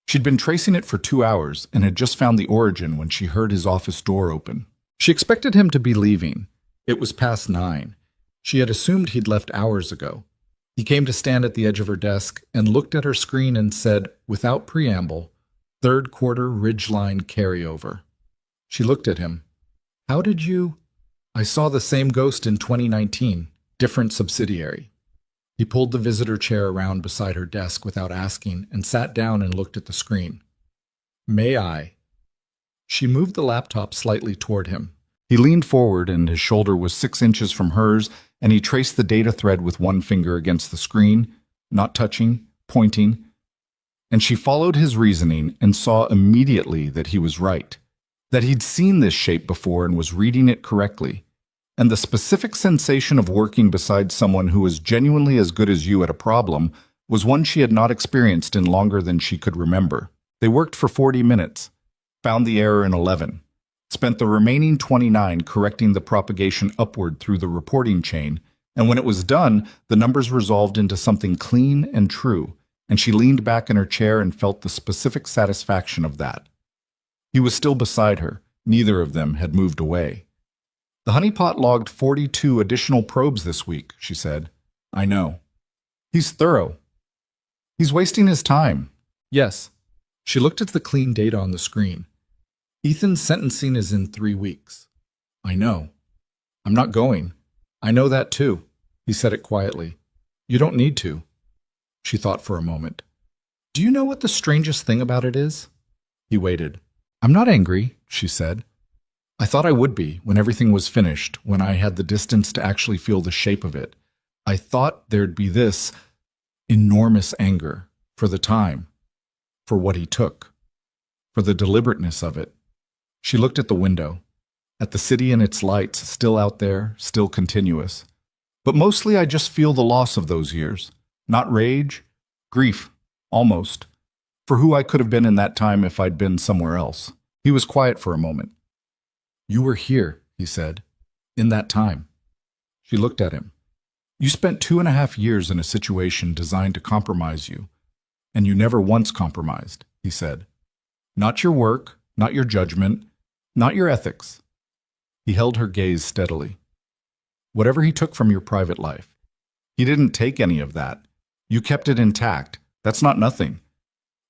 She'd been tracing it for 2 hours and had just found the origin when she heard his office door open. She expected him to be leaving. It was past 9. She had assumed he'd left hours ago. He came to stand at the edge of her desk and looked at her screen and said, without preamble, "3rd quarter ridgeline carryover." She looked at him. "How did you—" "I saw the same ghost in 2019, different subsidiary." He pulled the visitor chair around beside her desk without asking and sat down and looked at the screen. "May I?" She moved the laptop slightly toward him. He leaned forward and his shoulder was 6 inches from hers, and he traced the data thread with one finger against the screen, not touching, pointing. And she followed his reasoning and saw immediately that he was right, that he'd seen this shape before and was reading it correctly. And the specific sensation of working beside someone who was genuinely as good as you at a problem was one she had not experienced in longer than she could remember. They worked for 40 minutes, found the error in 11, spent the remaining 29 correcting the propagation upward through the reporting chain, and when it was done, the numbers resolved into something clean and true, and she leaned back in her chair and felt the specific satisfaction of that. He was still beside her. Neither of them had moved away. "The honeypot logged 42 additional probes this week," she said. "I know." "He's thorough." "He's wasting his time." "Yes." She looked at the clean data on the screen. "Ethan's sentencing is in 3 weeks." "I know." "I'm not going." "I know that too." He said it quietly. "You don't need to." She thought for a moment. "Do you know what the strangest thing about it is?" He waited. "I'm not angry," she said. "I thought I would be when everything was finished, when I had the distance to actually feel the shape of it. I thought there'd be this enormous anger for the time, for what he took, for the deliberateness of it." She looked at the window, at the city and its lights, still out there, still continuous. "But mostly I just feel the loss of those years. Not rage, grief, almost, for who I could have been in that time if I'd been somewhere else." He was quiet for a moment. "You were here," he said, "in that time." She looked at him. "You spent 2.5 years in a situation designed to compromise you, and you never once compromised," he said. "Not your work, not your judgment, Not your ethics. He held her gaze steadily. Whatever he took from your private life. He didn't take any of that. You kept it intact. That's not nothing.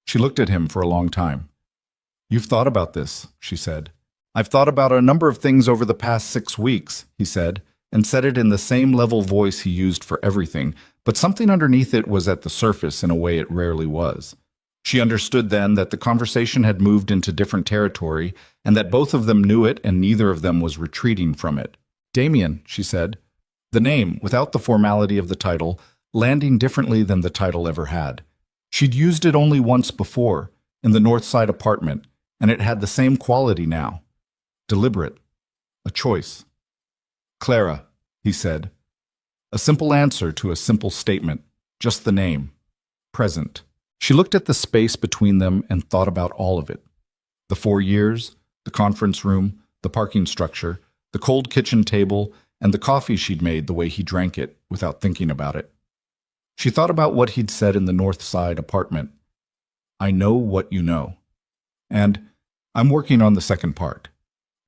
She looked at him for a long time. You've thought about this, she said. I've thought about a number of things over the past 6 weeks, he said, and said it in the same level voice he used for everything, but something underneath it was at the surface in a way it rarely was. She understood then that the conversation had moved into different territory and that both of them knew it and neither of them was retreating from it. Damien, she said. The name, without the formality of the title, landing differently than the title ever had. She'd used it only once before, in the North Side apartment, and it had the same quality now. Deliberate. A choice. Clara, he said. A simple answer to a simple statement. Just the name. Present. She looked at the space between them and thought about all of it. The 4 years, the conference room, the parking structure, the cold kitchen table, and the coffee she'd made the way he drank it without thinking about it. She thought about what he'd said in the North Side apartment. I know what you know. And I'm working on the second part.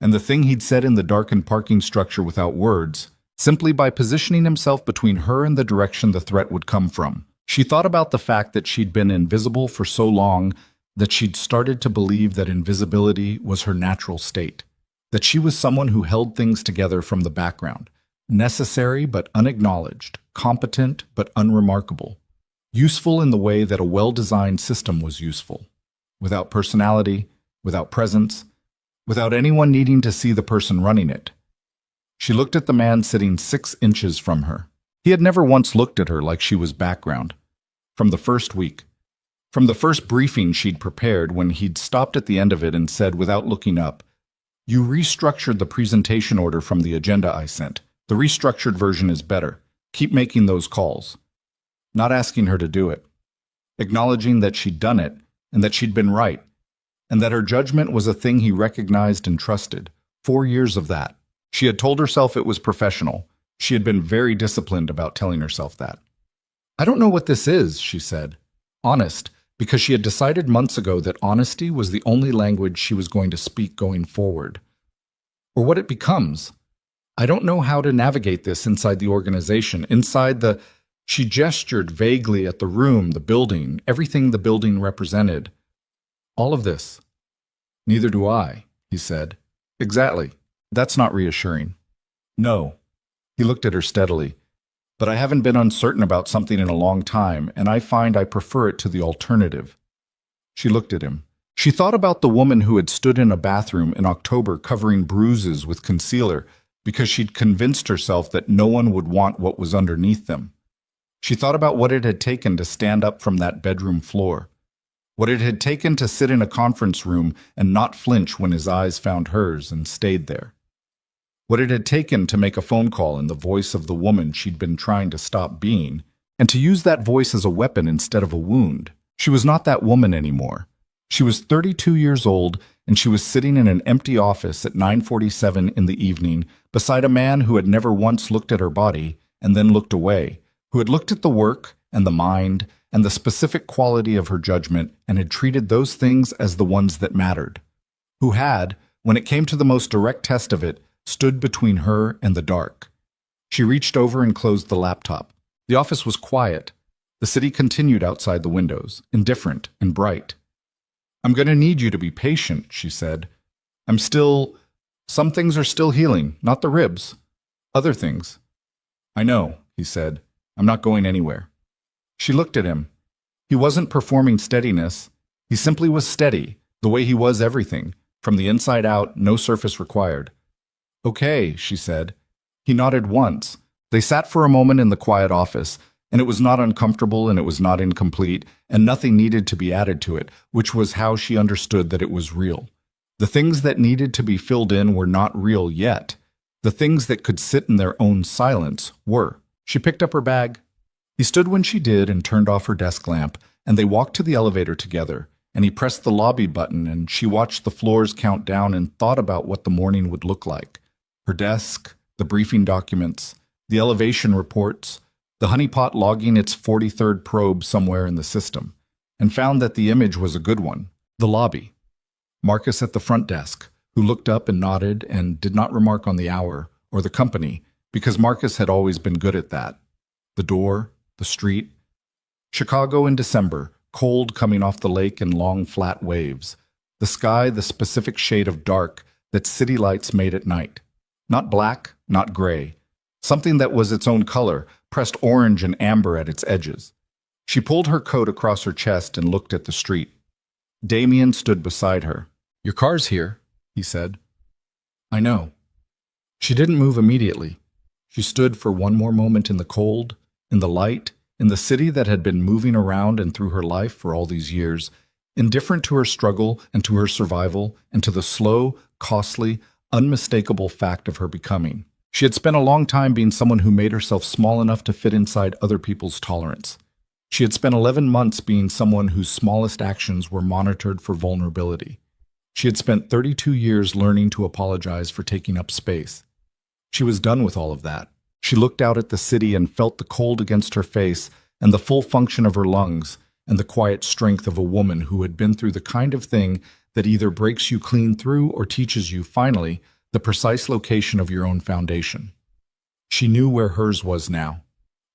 And the thing he'd said in the darkened parking structure without words, simply by positioning himself between her and the direction the threat would come from. She thought about the fact that she'd been invisible for so long that she'd started to believe that invisibility was her natural state, that she was someone who held things together from the background, necessary but unacknowledged, competent but unremarkable, useful in the way that a well-designed system was useful, without personality, without presence, without anyone needing to see the person running it. She looked at the man sitting 6 inches from her. He had never once looked at her like she was background. From the first week. From the first briefing she'd prepared when he'd stopped at the end of it and said without looking up, You restructured the presentation order from the agenda I sent. The restructured version is better. Keep making those calls. Not asking her to do it. Acknowledging that she'd done it and that she'd been right. And that her judgment was a thing he recognized and trusted. 4 years of that. She had told herself it was professional. She had been very disciplined about telling herself that. I don't know what this is, she said. Honest, because she had decided months ago that honesty was the only language she was going to speak going forward. Or what it becomes. I don't know how to navigate this inside the organization, inside the... She gestured vaguely at the room, the building, everything the building represented. All of this. Neither do I, he said. Exactly. That's not reassuring. No. He looked at her steadily. But I haven't been uncertain about something in a long time, and I find I prefer it to the alternative. She looked at him. She thought about the woman who had stood in a bathroom in October covering bruises with concealer because she'd convinced herself that no one would want what was underneath them. She thought about what it had taken to stand up from that bedroom floor, what it had taken to sit in a conference room and not flinch when his eyes found hers and stayed there. What it had taken to make a phone call in the voice of the woman she'd been trying to stop being, and to use that voice as a weapon instead of a wound. She was not that woman anymore. She was 32 years old, and she was sitting in an empty office at 9:47 in the evening beside a man who had never once looked at her body and then looked away, who had looked at the work and the mind and the specific quality of her judgment and had treated those things as the ones that mattered, who had, when it came to the most direct test of it, stood between her and the dark. She reached over and closed the laptop. The office was quiet. The city continued outside the windows, indifferent and bright. I'm going to need you to be patient, she said. Some things are still healing, not the ribs. Other things. I know, he said. I'm not going anywhere. She looked at him. He wasn't performing steadiness. He simply was steady, the way he was everything, from the inside out, no surface required. Okay, she said. He nodded once. They sat for a moment in the quiet office, and it was not uncomfortable and it was not incomplete, and nothing needed to be added to it, which was how she understood that it was real. The things that needed to be filled in were not real yet. The things that could sit in their own silence were. She picked up her bag. He stood when she did and turned off her desk lamp, and they walked to the elevator together, and he pressed the lobby button, and she watched the floors count down and thought about what the morning would look like. Her desk, the briefing documents, the elevation reports, the honeypot logging its 43rd probe somewhere in the system, and found that the image was a good one. The lobby. Marcus at the front desk, who looked up and nodded and did not remark on the hour or the company, because Marcus had always been good at that. The door, the street. Chicago in December, cold coming off the lake in long flat waves. The sky the specific shade of dark that city lights made at night. Not black, not gray. Something that was its own color, pressed orange and amber at its edges. She pulled her coat across her chest and looked at the street. Damien stood beside her. "Your car's here," he said. "I know." She didn't move immediately. She stood for one more moment in the cold, in the light, in the city that had been moving around and through her life for all these years, indifferent to her struggle and to her survival and to the slow, costly, unmistakable fact of her becoming. She had spent a long time being someone who made herself small enough to fit inside other people's tolerance. She had spent 11 months being someone whose smallest actions were monitored for vulnerability. She had spent 32 years learning to apologize for taking up space. She was done with all of that. She looked out at the city and felt the cold against her face and the full function of her lungs and the quiet strength of a woman who had been through the kind of thing that either breaks you clean through or teaches you, finally, the precise location of your own foundation. She knew where hers was now.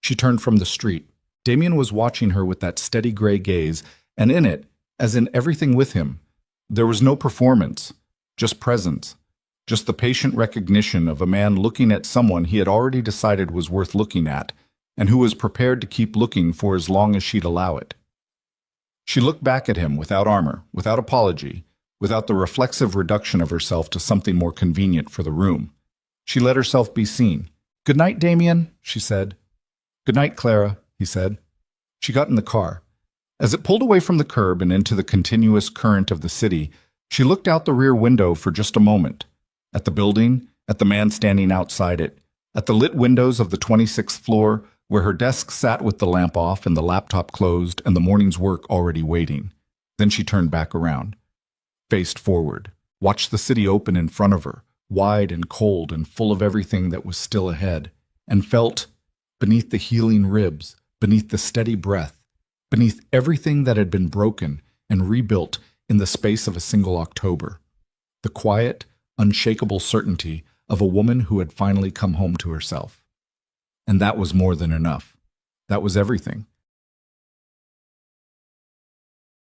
She turned from the street. Damien was watching her with that steady gray gaze, and in it, as in everything with him, there was no performance, just presence, just the patient recognition of a man looking at someone he had already decided was worth looking at, and who was prepared to keep looking for as long as she'd allow it. She looked back at him without armor, without apology, without the reflexive reduction of herself to something more convenient for the room. She let herself be seen. "Good night, Damien," she said. "Good night, Clara," he said. She got in the car. As it pulled away from the curb and into the continuous current of the city, she looked out the rear window for just a moment. At the building, at the man standing outside it, at the lit windows of the 26th floor, where her desk sat with the lamp off and the laptop closed and the morning's work already waiting. Then she turned back around. Faced forward, watched the city open in front of her, wide and cold and full of everything that was still ahead, and felt, beneath the healing ribs, beneath the steady breath, beneath everything that had been broken and rebuilt in the space of a single October, the quiet, unshakable certainty of a woman who had finally come home to herself. And that was more than enough. That was everything.